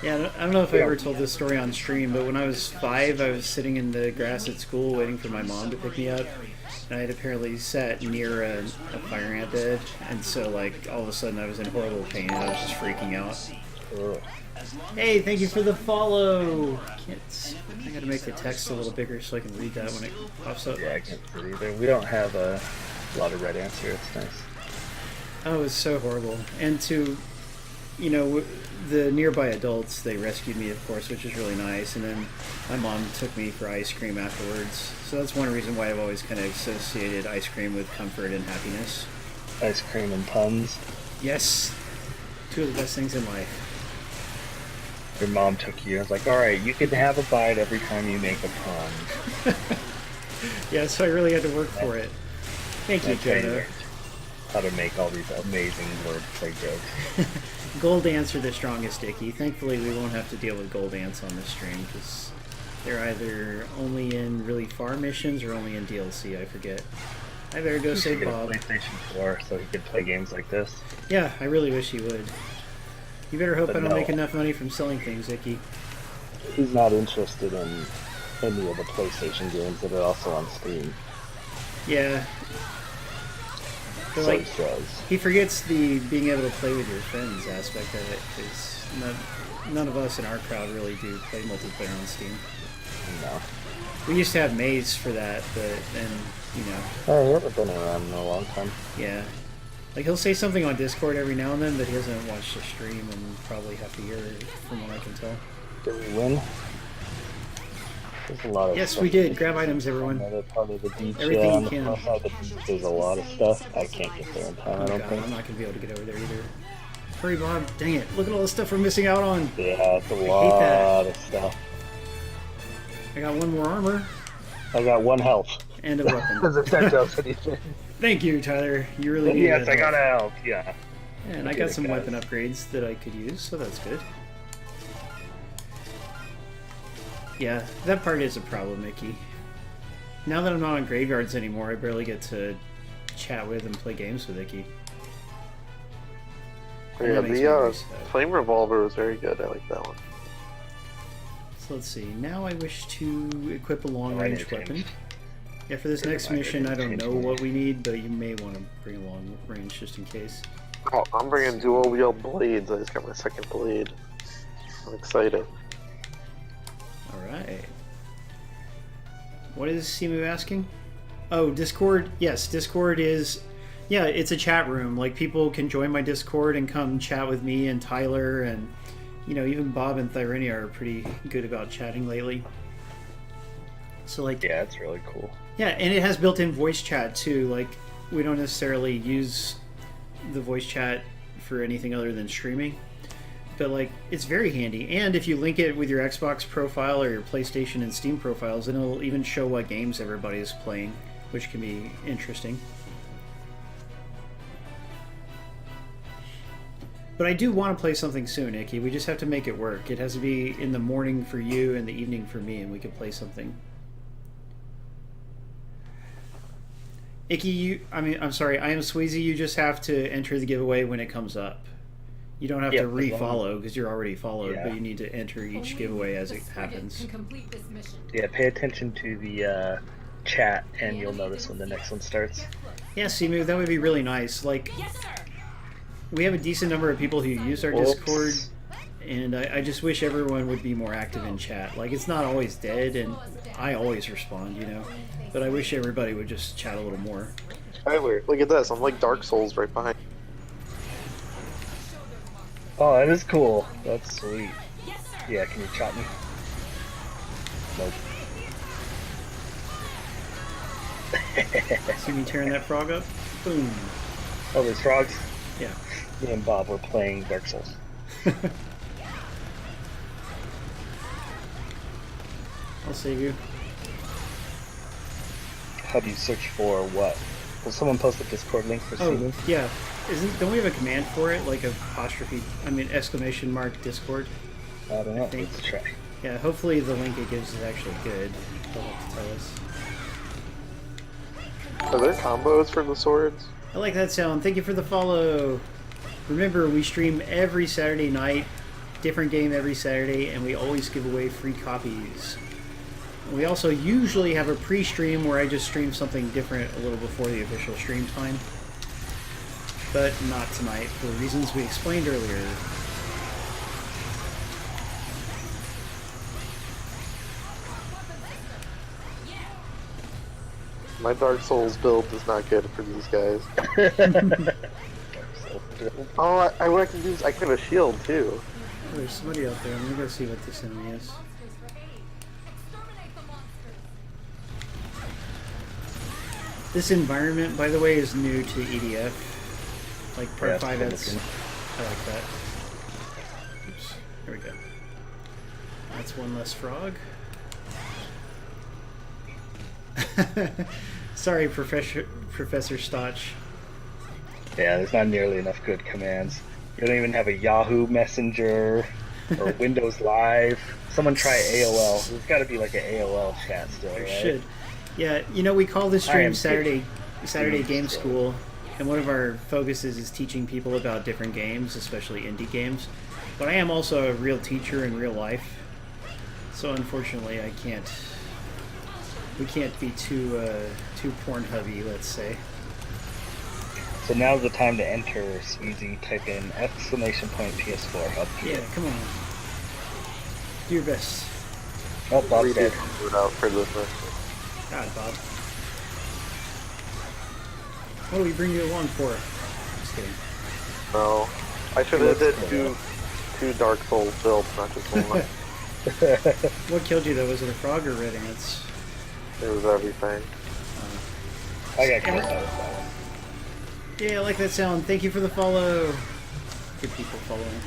Yeah, I don't know if I ever told this story on stream, but when I was 5, I was sitting in the grass at school waiting for my mom to pick me up. And I had apparently sat near a fire ant bed, and so, like, all of a sudden I was in horrible pain, and I was just freaking out. Ugh. Hey, thank you for the follow! I gotta make the text a little bigger so I can read that when it pops up. Yeah, I can't see it either. We don't have a lot of red ants here. It's nice. Oh, it was so horrible. And to, you know, the nearby adults, they rescued me, of course, which is really nice. And then my mom took me for ice cream afterwards. So that's one reason why I've always kind of associated ice cream with comfort and happiness. Ice cream and puns. Yes, two of the best things in life. Your mom took you. I was like, all right, you can have a bite every time you make a pun. Yeah, so I really had to work for it. Thank you, I trained Jono. her how to make all these amazing wordplay jokes. Gold ants are the strongest, Icky. Thankfully, we won't have to deal with gold ants on this stream, because they're either only in really far missions or only in DLC, I forget. I better go He should save get a Bob. PlayStation 4 so he could play games like this. Yeah, I really wish he would. You better hope But I don't no. make enough money from selling things, Icky. He's not interested in any of the PlayStation games that are also on Steam. Yeah. But So like, he says. he forgets the being able to play with your friends aspect of it, because none of us in our crowd really do play multiplayer on Steam. No. We used to have Maze for that, but then, you know, Oh, he hasn't been around in a long time. yeah. Like, he'll say something on Discord every now and then, but he hasn't watched the stream in probably half a year, from what I can tell. Did we win? There's a lot of Yes, stuff we did. to Grab do. items, everyone. Another part of the beach. Everything on you the can. plus side of the beach, there's a lot of stuff. I can't get there in time, Oh I don't god, think. I'm not going to be able to get over there either. Hurry, Bob. Dang it. Look at all the stuff we're missing out on. Yeah, it's a hate lot that. of stuff. I got one more armor I got one health. and a weapon. Because if that does anything. Thank you, Tyler. You really need Yes, that I got help. a health, yeah. Yeah, and I got some weapon upgrades that I could use, so that's good. Yeah, that part is a problem, Mickey. Now that I'm not on graveyards anymore, I barely get to chat with and play games with Icky. Yeah, That makes me very the sad. flame revolver was very good. I like that one. So let's see. Now I wish to equip a long I range need to weapon. change. Yeah, for this Never next mind, I mission, I didn't don't change know mine. what we need, but you may want to bring a long range just in case. Oh, I'm bringing dual wield blades. I just got my second blade. I'm excited. Alright. What is Simu asking? Oh, Discord? Yes, Discord is... Yeah, it's a chat room. Like, people can join my Discord and come chat with me and Tyler, and, you know, even Bob and Thyrenia are pretty good about chatting lately. So, like... Yeah, it's really cool. Yeah, and it has built-in voice chat, too. Like, we don't necessarily use the voice chat for anything other than streaming. But, like, it's very handy. And if you link it with your Xbox profile or your PlayStation and Steam profiles, then it'll even show what games everybody is playing, which can be interesting. But I do want to play something soon, Icky. We just have to make it work. It has to be in the morning for you and the evening for me, and we can play something. Icky, I'm sorry, I am Sweezy. You just have to enter the giveaway when it comes up. You don't have Yep, to as long as- re-follow because you're already followed, Yeah. but you need to enter each giveaway as it happens. Yeah, pay attention to the chat, and you'll notice when the next one starts. Yeah, Simu, that would be really nice. Like, we have a decent number of people who use our Whoops. Discord, and I just wish everyone would be more active in chat. Like, it's not always dead, and I always respond, you know? But I wish everybody would just chat a little more. Tyler, look at this. I'm like Dark Souls right behind. Oh, that is cool. That's sweet. Yeah, can you chop me? Nope. See me tearing that frog up? Boom. Oh, there's frogs? Yeah. Me and Bob were playing Dark Souls. I'll save you. How do you search for what? Will someone post a Discord link for Oh, Simu? yeah. Don't we have a command for it? Like exclamation mark Discord? I don't know. think- Let's try. Yeah, hopefully the link it gives is actually good. They'll have to tell us. Are there combos for the swords? I like that sound. Thank you for the follow. Remember, we stream every Saturday night, different game every Saturday, and we always give away free copies. We also usually have a pre-stream where I just stream something different a little before the official stream time. But not tonight, for the reasons we explained earlier. My Dark Souls build is not good for these guys. Oh, what I can do is I can have a shield too. Oh, there's somebody out there. I'm gonna go see what this enemy is. This environment, by the way, is new to EDF. Like Yeah, part it's 5 cool it's... looking. I like that. Oops. There we go. That's one less frog. Sorry, Professor Stotch. Yeah, there's not nearly enough good commands. You don't even have a Yahoo Messenger or Windows Live. Someone try AOL. There's got to be like an AOL chat still, There right? should. Yeah, you know, we call this I stream am Saturday Game Game School. School, and one of our focuses is teaching people about different games, especially indie games. But I am also a real teacher in real life, so unfortunately I can't. We can't be too Pornhubby, let's say. So now's the time to enter, Sweezy. Type in !PS4 help. Yeah, come on. Do your best. Oh, Bob's Redo dead. it out for this mission. God, Bob. What do we bring you along for? Just kidding. No, I should have did two Dark Souls builds, not just one. What killed you though? Was it a frog or red ants? It was everything. I got killed by this one. Yeah, I like that sound. Thank you for the follow. Good people following.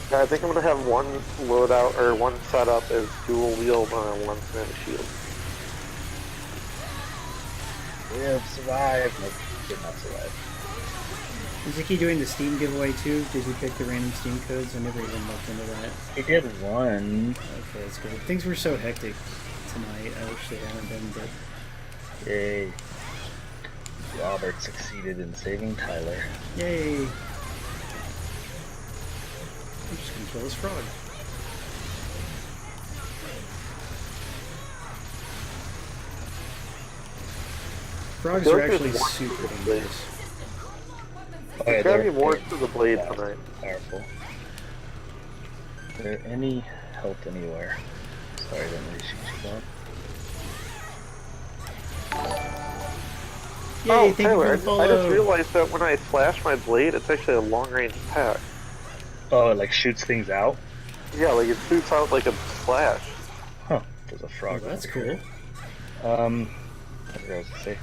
Yeah, I think I'm gonna have one loadout or one setup as dual wield and one man shield. We have survived. Nope, did not survive. Is Ziki doing the Steam giveaway too? Did he pick the random Steam codes? I never even looked into that. He did one. Okay, that's good. Things were so hectic tonight. I wish they hadn't been, but Yay. Robert succeeded in saving Tyler. Yay! I'm just gonna kill this frog. Frogs feel are like there's actually more super to the dangerous. Oh, There's gotta be more to the blade tonight. Powerful. Is there any help anywhere? Sorry, I didn't really shoot you, Bob. Yay, Oh, thank Taylor, you I for the follow. just realized that when I slash my blade, it's actually a long-range attack. Oh, it like shoots things out? Yeah, like it shoots out like a slash. Huh. There's a Oh, frog. that's over cool. here. What did I was to say?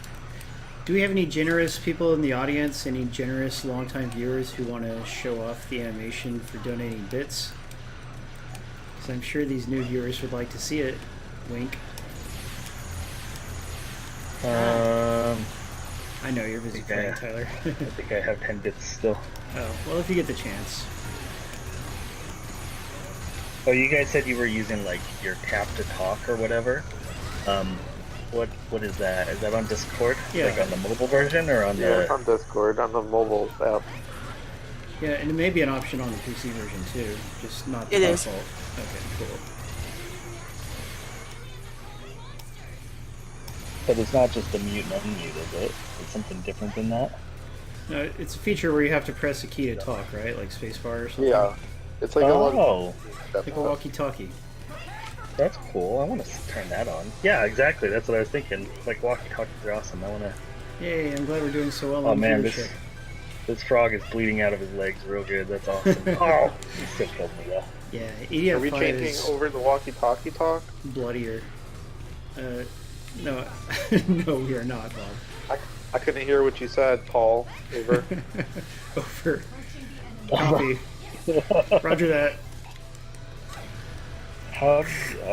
Do we have any generous people in the audience? Any generous longtime viewers who want to show off the animation for donating bits? Because I'm sure these new viewers would like to see it. Wink. I know you're busy Okay. playing, Tyler. I think I have 10 bits still. Oh, well, if you get the chance. Oh, you guys said you were using like your tap to talk or whatever. What is that? Is that on Discord? Yeah. Like on the mobile version or on Yeah, it's the? on Discord, on the mobile app. Yeah, and it may be an option on the PC version too, just not the It is. default. Okay, cool. But it's not just the mute and unmute, is it? It's something different than that. No, it's a feature where you have to press a key to talk, right? Like spacebar or something? Yeah. It's like Oh, Like a walkie-talkie. that's cool. I want to turn that on. Yeah, exactly. That's what I was thinking. Like walkie-talkies are awesome. I want to. Yay, I'm glad we're doing so well Oh on man, viewership. this frog is bleeding out of his legs real good. That's awesome. Oh, he still killed me though. Yeah, Are we EDF5 changing is over the walkie-talkie talk? bloodier. No, no, we are not, Bob. I couldn't hear what you said, Paul. Over. Over. Copy. Roger that. How?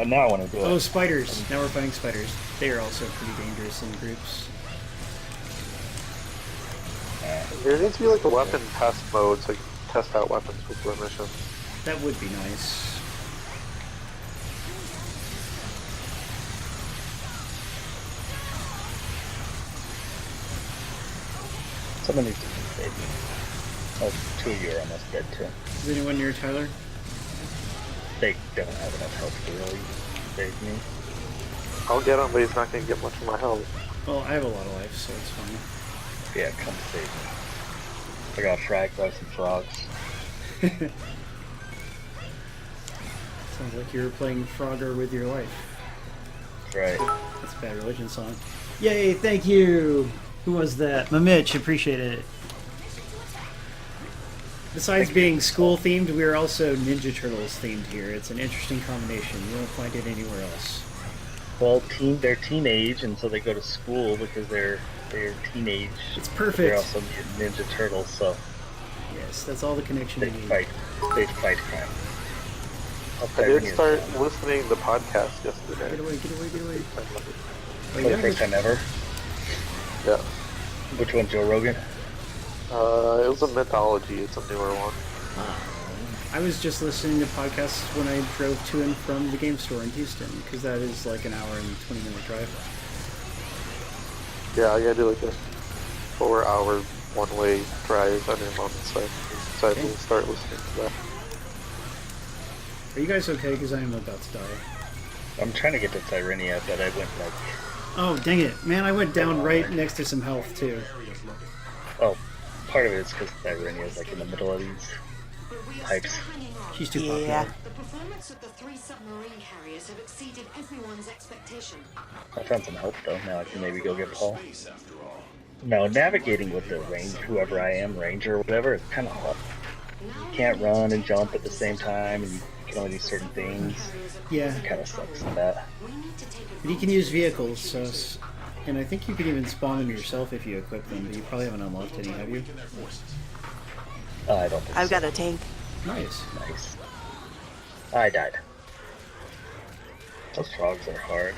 Now I want to do it. Oh, spiders. Now we're fighting spiders. They are also pretty dangerous in groups. There needs to be like a weapon test mode so you can test out weapons before mission. That would be nice. Someone needs to save me. Oh, two of you are almost dead too. Is anyone near Tyler? They don't have enough health to really save me. I'll get him, but he's not going to get much of my health. Well, I have a lot of life, so it's fine. Yeah, come save me. I got fragged by some frogs. Sounds like you're playing Frogger with your life. That's right. That's a Bad Religion song. Yay, thank you! Who was that? Mamitch, appreciate it. Besides being school themed, we are also Ninja Turtles themed here. It's an interesting combination. You won't find it anywhere else. Well, they're teenage, and so they go to school because they're teenage. It's They're perfect. also Ninja Turtles, so Yes, that's all the connection they you need. fight. They fight crime. I did start listening to the podcast yesterday. Get away, get away, get away. For the first time ever. Yeah. Which one, Joe Rogan? It was a mythology. It's a newer one. I was just listening to podcasts when I drove to and from the game store in Houston, because that is like an hour and 20-minute drive. Yeah, I gotta do like a 4-hour one-way drive every month, so I decided to start listening to that. Are you guys okay? Because I am about to die. I'm trying to get to Tyrenia, but I went like... Oh, dang it. Man, I went down right next to some health, too. Oh, part of it is because Tyrenia is like in the middle of these pipes. She's too Yeah. popular. The performance of the 3 submarine carriers have exceeded everyone's expectation. I found some help though. Now I can maybe go get Paul. No, navigating with the range, whoever I am, ranger or whatever, is kind of hard. You can't run and jump at the same time, and you can only do certain things. Yeah, It kind of sucks in that. but you can use vehicles, so... And I think you can even spawn them yourself if you equip them, but you probably haven't unlocked any, have you? I don't think I've so. got a tank. Nice. Nice. I died. Those frogs are hard.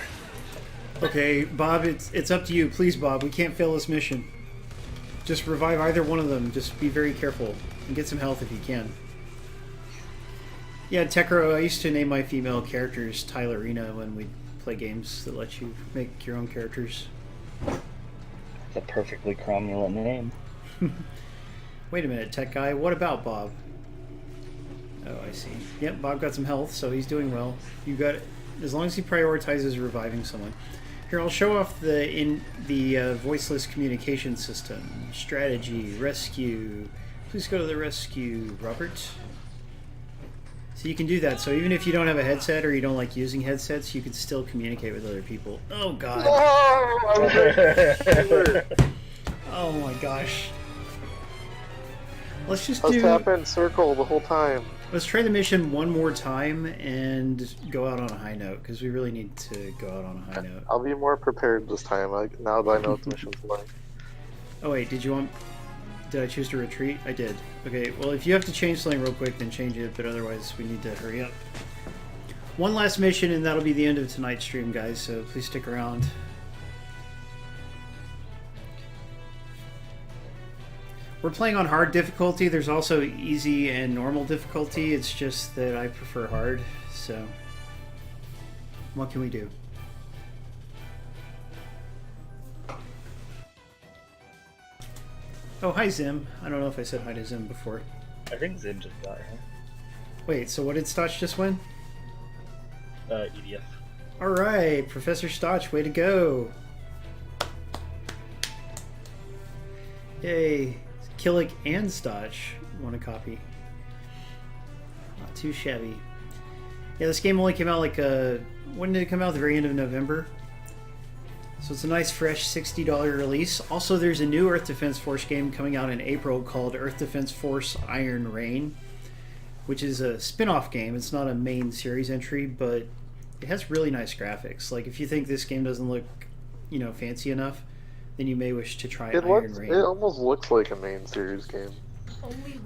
Okay, Bob, it's up to you. Please, Bob, we can't fail this mission. Just revive either one of them. Just be very careful. And get some health if you can. Yeah, Tekro, I used to name my female characters Tylerina when we play games that let you make your own characters. It's a perfectly cromulent name. Wait a minute, tech guy. What about Bob? Oh, I see. Yep, Bob got some health, so he's doing well. You got, as long as he prioritizes reviving someone. Here, I'll show off the voiceless communication system. Strategy, rescue. Please go to the rescue, Robert. So you can do that. So even if you don't have a headset or you don't like using headsets, you can still communicate with other people. Oh God. Oh my gosh. Let's just Let's do. tap in circle the whole time. Let's try the mission one more time and go out on a high note because we really need to go out on a high note. I'll be more prepared this time. Now that I know what the mission's like. Oh wait, did I choose to retreat? I did. Okay, well if you have to change something real quick, then change it, but otherwise we need to hurry up. One last mission and that'll be the end of tonight's stream, guys, so please stick around. We're playing on hard difficulty. There's also easy and normal difficulty. It's just that I prefer hard, so what can we do? Oh, hi Zim. I don't know if I said hi to Zim before. I think Zim just got here. Wait, so what did Stotch just win? EDF. Alright, Professor Stotch, way to go. Yay. Killick and Stotch won a copy. Not too shabby. Yeah, this game only came out like, when did it come out? The very end of November. So it's a nice, fresh $60 release. Also, there's a new Earth Defense Force game coming out in April called Earth Defense Force Iron Rain, which is a spin-off game. It's not a main series entry, but it has really nice graphics. Like, if you think this game doesn't look, you know, fancy enough, then you may wish to try Iron Rain. It almost looks like a main series game.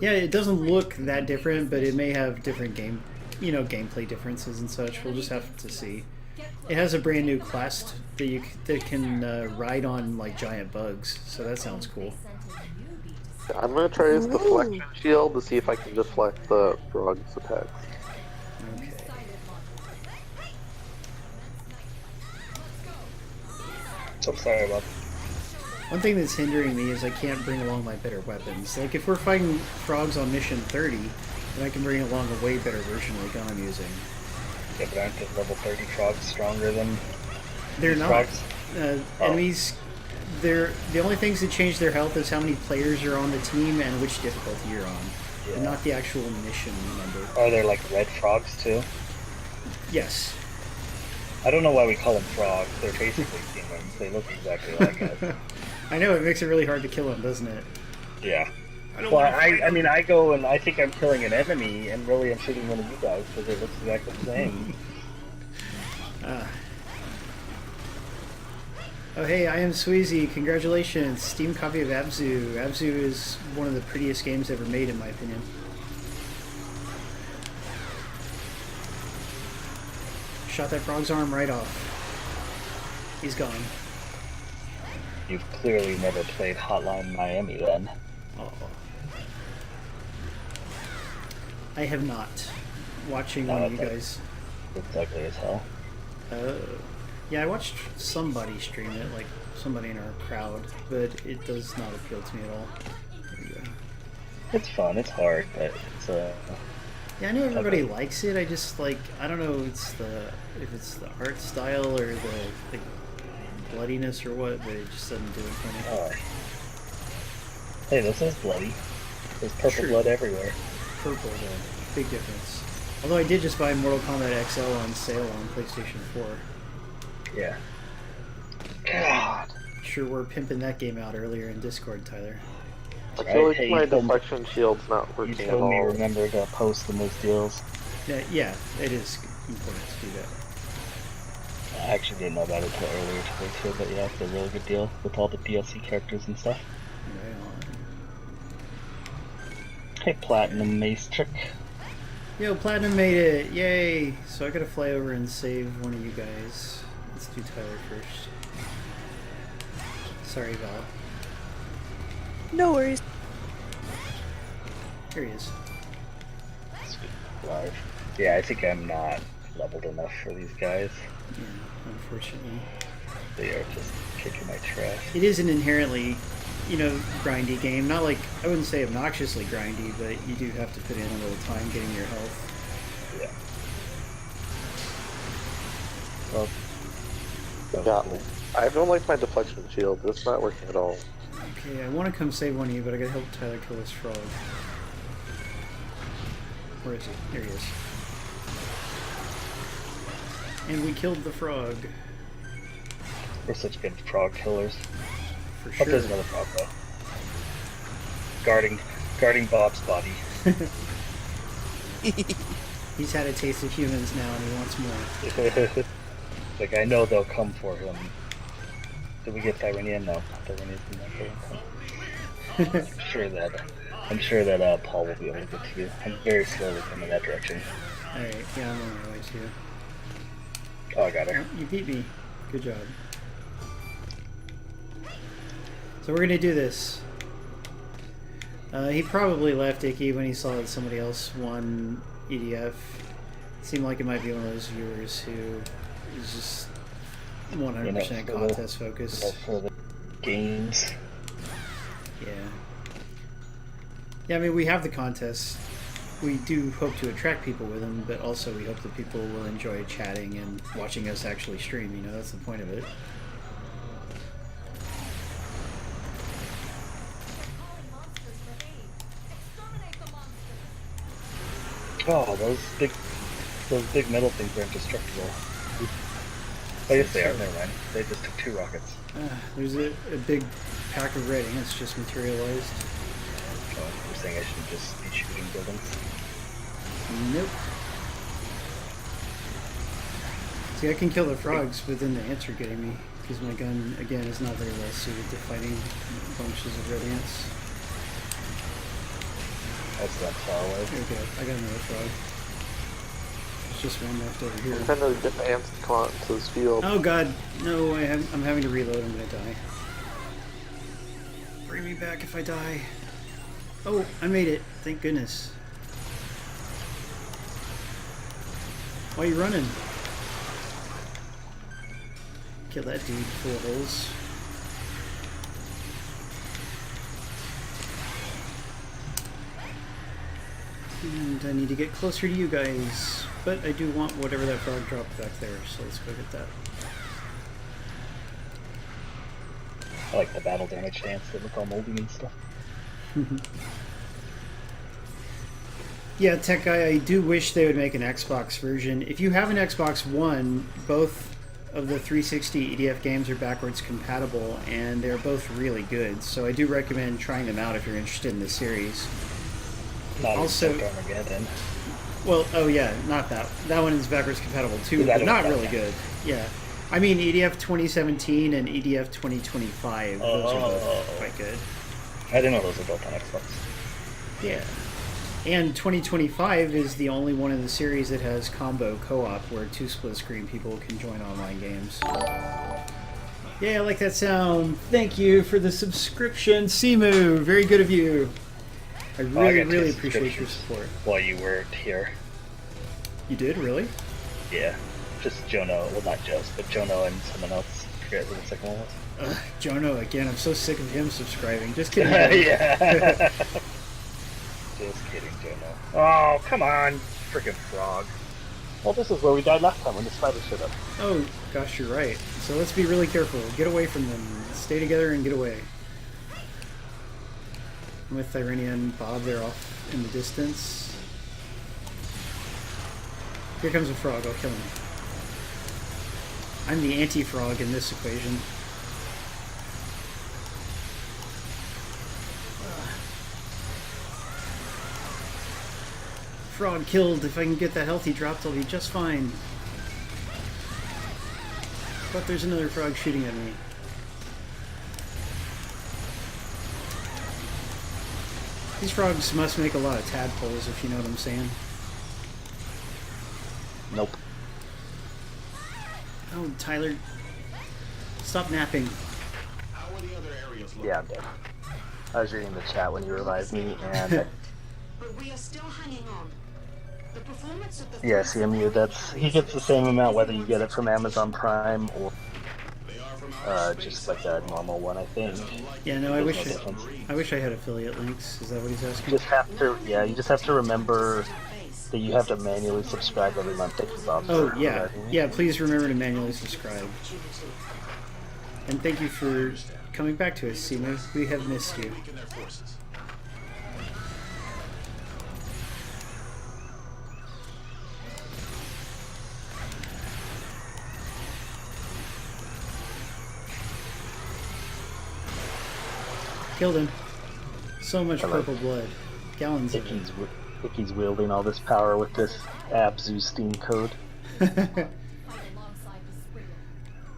Yeah, it doesn't look that different, but it may have different gameplay differences and such. We'll just have to see. It has a brand new class that can ride on like giant bugs, so that sounds cool. I'm gonna try his deflection shield to see if I can deflect the frog's attacks. Okay. So sorry about One thing that's hindering me is I can't bring along my better weapons. Like if we're fighting frogs on mission 30, then I can bring along a way better version of the gun I'm using. Yeah, but aren't the level 30 frogs stronger than They're these not. frogs? Enemies, the only things that change their health is how many players are on the team and which difficulty you're on, and not the actual mission number. Are there like red frogs too? Yes. I don't know why we call them frogs. They're basically demons. They look exactly like us. I know, it makes it really hard to kill them, doesn't it? Yeah. Well, I mean, I go and I think I'm killing an enemy, and really I'm shooting one of you guys because it looks exactly the same. Oh hey, I am Sweezy. Congratulations. Steam copy of Abzu. Abzu is one of the prettiest games ever made in my opinion. Shot that frog's arm right off. He's gone. You've clearly never played Hotline Miami then. Uh-oh. I have not. Watching one of you guys. It's ugly as hell. Yeah, I watched somebody stream it, like somebody in our crowd, but it does not appeal to me at all. There you go. It's fun, it's hard, but it's Yeah, I know everybody likes it. I just like I don't know if it's the art style or the bloodiness or what, but it just doesn't do it for me. Hey, this is bloody. There's purple blood everywhere. Purple though, big difference. Although I did just buy Mortal Kombat XL on sale on PlayStation 4. Yeah. God. Sure, we're pimping that game out earlier in Discord, Tyler. I feel like Hey, my you told me- deflection shield's not You working at told me all. remember to post in those deals. Yeah, it is important to do that. I actually didn't know about it until earlier today too, but yeah, it's a really good deal with all the DLC characters and stuff. Right on. Hey, Platinum Mace Trick. Yo, Platinum made it! Yay! So I gotta fly over and save one of you guys. Let's do Tyler first. Sorry, Val. No worries. Here he is. Live. Yeah, I think I'm not leveled enough for these guys. Yeah, unfortunately. They are just kicking my trash. It is an inherently, grindy game. Not like, I wouldn't say obnoxiously grindy, but you do have to put in a little time getting your health. Yeah. Well, Got me. I don't like my deflection shield. It's not working at all. Okay, I want to come save one of you, but I gotta help Tyler kill this frog. Where is he? There he is. And we killed the frog. We're such good frog killers. For Oh, sure. there's another frog though. Guarding Bob's body. He's had a taste of humans now and he wants more. Like, I know they'll come for him. Did we get Tyranian? No. Tyranian's not there. I'm sure that Paul will be able to get to you. I'm very slowly coming that direction. Alright, yeah, I'm on my way too. Oh, I got her. You beat me. Good job. So we're gonna do this. He probably left Icky when he saw that somebody else won EDF. Seemed like it might be one of those viewers who is just 100% contest focused. For the games. Yeah. Yeah, I mean, we have the contest. We do hope to attract people with them, but also we hope that people will enjoy chatting and watching us actually stream, that's the point of it. Oh, those big metal things are indestructible. Oh, yes, they are. Never mind. They just took 2 rockets. There's a big pack of red ants just materialized. Oh, you're saying I should just be shooting buildings? Nope. See, I can kill the frogs, but then the ants are getting me, because my gun, again, is not very well suited to fighting bunches of red ants. That's not far away. Okay, I got another frog. There's just one left over here. I'm trying to get the ants to come out to this field. Oh god, no, I'm having to reload, I'm gonna die. Bring me back if I die. Oh, I made it, thank goodness. Why are you running? Kill that dude full of holes. And I need to get closer to you guys. But I do want whatever that frog dropped back there, so let's go get that. I like the battle damage ants that look all moldy and stuff. Yeah, Tech Guy, I do wish they would make an Xbox version. If you have an Xbox One, both of the 360 EDF games are backwards compatible, and they're both really good. So I do recommend trying them out if you're interested in the series. Not Also, Armageddon. well, oh yeah, not that. That one is backwards compatible too, but not really good. Yeah. I mean, EDF 2017 and EDF 2025, those are both quite good. I didn't know those were built on Xbox. Yeah. And 2025 is the only one in the series that has combo co-op, where 2 split-screen people can join online games. Yeah, I like that sound. Thank you for the subscription, Simu. Very good of you. I really appreciate your support. While you were here. You did, really? Yeah. Just Jono, well not just, but Jono and someone else. I forget who the second one was. Jono, again, I'm so sick of him subscribing. Just kidding. Yeah. Just kidding, Jono. Oh, come on, freaking frog. Well, this is where we died last time when the spider showed up. Oh, gosh, you're right. So let's be really careful. Get away from them. Stay together and get away. I'm with Irenia and Bob, they're off in the distance. Here comes a frog, I'll kill him. I'm the anti-frog in this equation. Frog killed. If I can get that health he dropped, I'll be just fine. But there's another frog shooting at me. These frogs must make a lot of tadpoles, if you know what I'm saying. Nope. Oh, Tyler. Stop napping. How are the other areas looking? Yeah, I'm dead. I was reading the chat when you revived me, and But we are still hanging on. The performance of the yeah, CMU, he gets the same amount whether you get it from Amazon Prime or just like a normal one, I think. Yeah, no, I There's wish no difference. I wish I had affiliate links. Is that what he's You asking? just have to, yeah, you just have to remember that you have to manually subscribe every month. Thank you, Bob. Oh for yeah, reminding me. yeah. Please remember to manually subscribe. And thank you for coming back to us, Sima. We have missed you. Killed him. So much Hello. purple blood. Gallons of it. Icky's wielding all this power with this Abzu Steam code.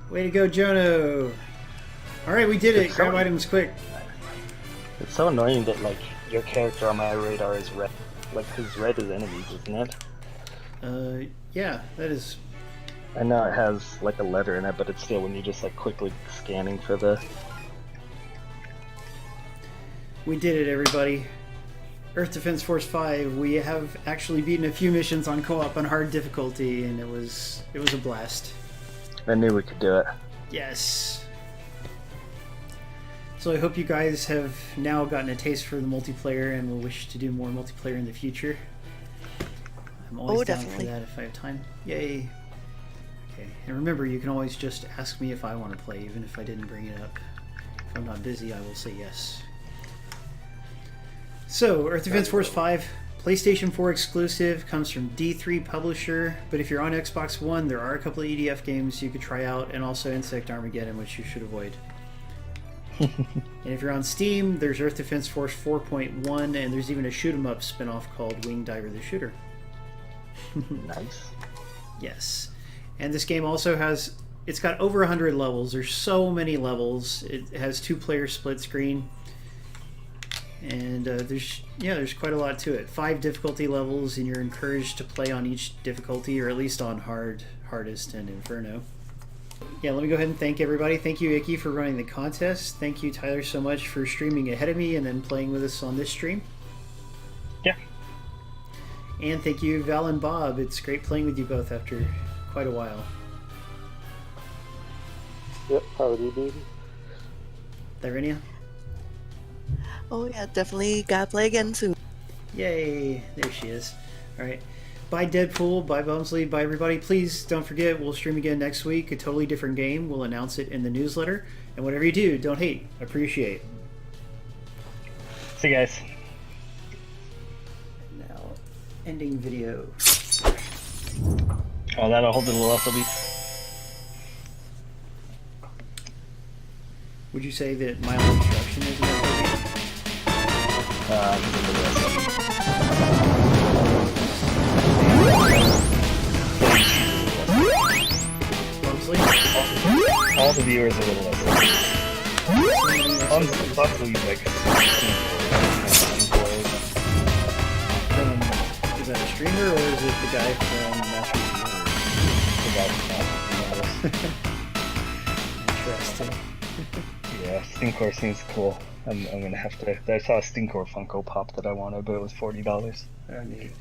Way to go, Jono! Alright, we did it! It's Grab so- items quick! It's so annoying that like your character on my radar is red, like because red is enemies, isn't it? Yeah, that is... I know it has like a letter in it, but it's still when you're just like quickly scanning for the. We did it, everybody. Earth Defense Force 5, we have actually beaten a few missions on co-op on hard difficulty, and it was a blast. I knew we could do it. Yes! So I hope you guys have now gotten a taste for the multiplayer and will wish to do more multiplayer in the future. I'm always down definitely. for that if I have time. Yay! Okay, and remember, you can always just ask me if I want to play, even if I didn't bring it up. If I'm not busy, I will say yes. So, Earth Defense Force 5, PlayStation 4 exclusive, comes from D3 Publisher, but if you're on Xbox One, there are a couple of EDF games you could try out, and also Insect Armageddon, which you should avoid. And if you're on Steam, there's Earth Defense Force 4.1, and there's even a shoot-'em-up spin-off called Wing Diver the Shooter. Nice. Yes. And this game also has... It's got over 100 levels. There's so many levels. It has 2-player split screen. And there's quite a lot to it. 5 difficulty levels, and you're encouraged to play on each difficulty, or at least on hardest, and Inferno. Yeah, let me go ahead and thank everybody. Thank you, Icky, for running the contest. Thank you, Tyler, so much for streaming ahead of me and then playing with us on this stream. Yeah. And thank you, Val and Bob. It's great playing with you both after quite a while. Yep, howdy, baby. Thyrenia? Oh yeah, definitely gotta play again soon. Yay! There she is. Alright. Bye, Deadpool. Bye, Bumsley. Bye, everybody. Please don't forget, we'll stream again next week. A totally different game. We'll announce it in the newsletter. And whatever you do, don't hate. Appreciate. See you guys. Now, ending video. Oh, that'll hold the little SLB. Would you say that mild obstruction is an SLB? Bumsley? All the viewers are a little less. Bumsley like Is that a streamer, or is it the guy from Master of the Universe? Interesting. Yeah, Stinkor seems cool. I'm gonna have to. I saw a Stinkor Funko Pop that I wanted, but it was $40. Oh, neat.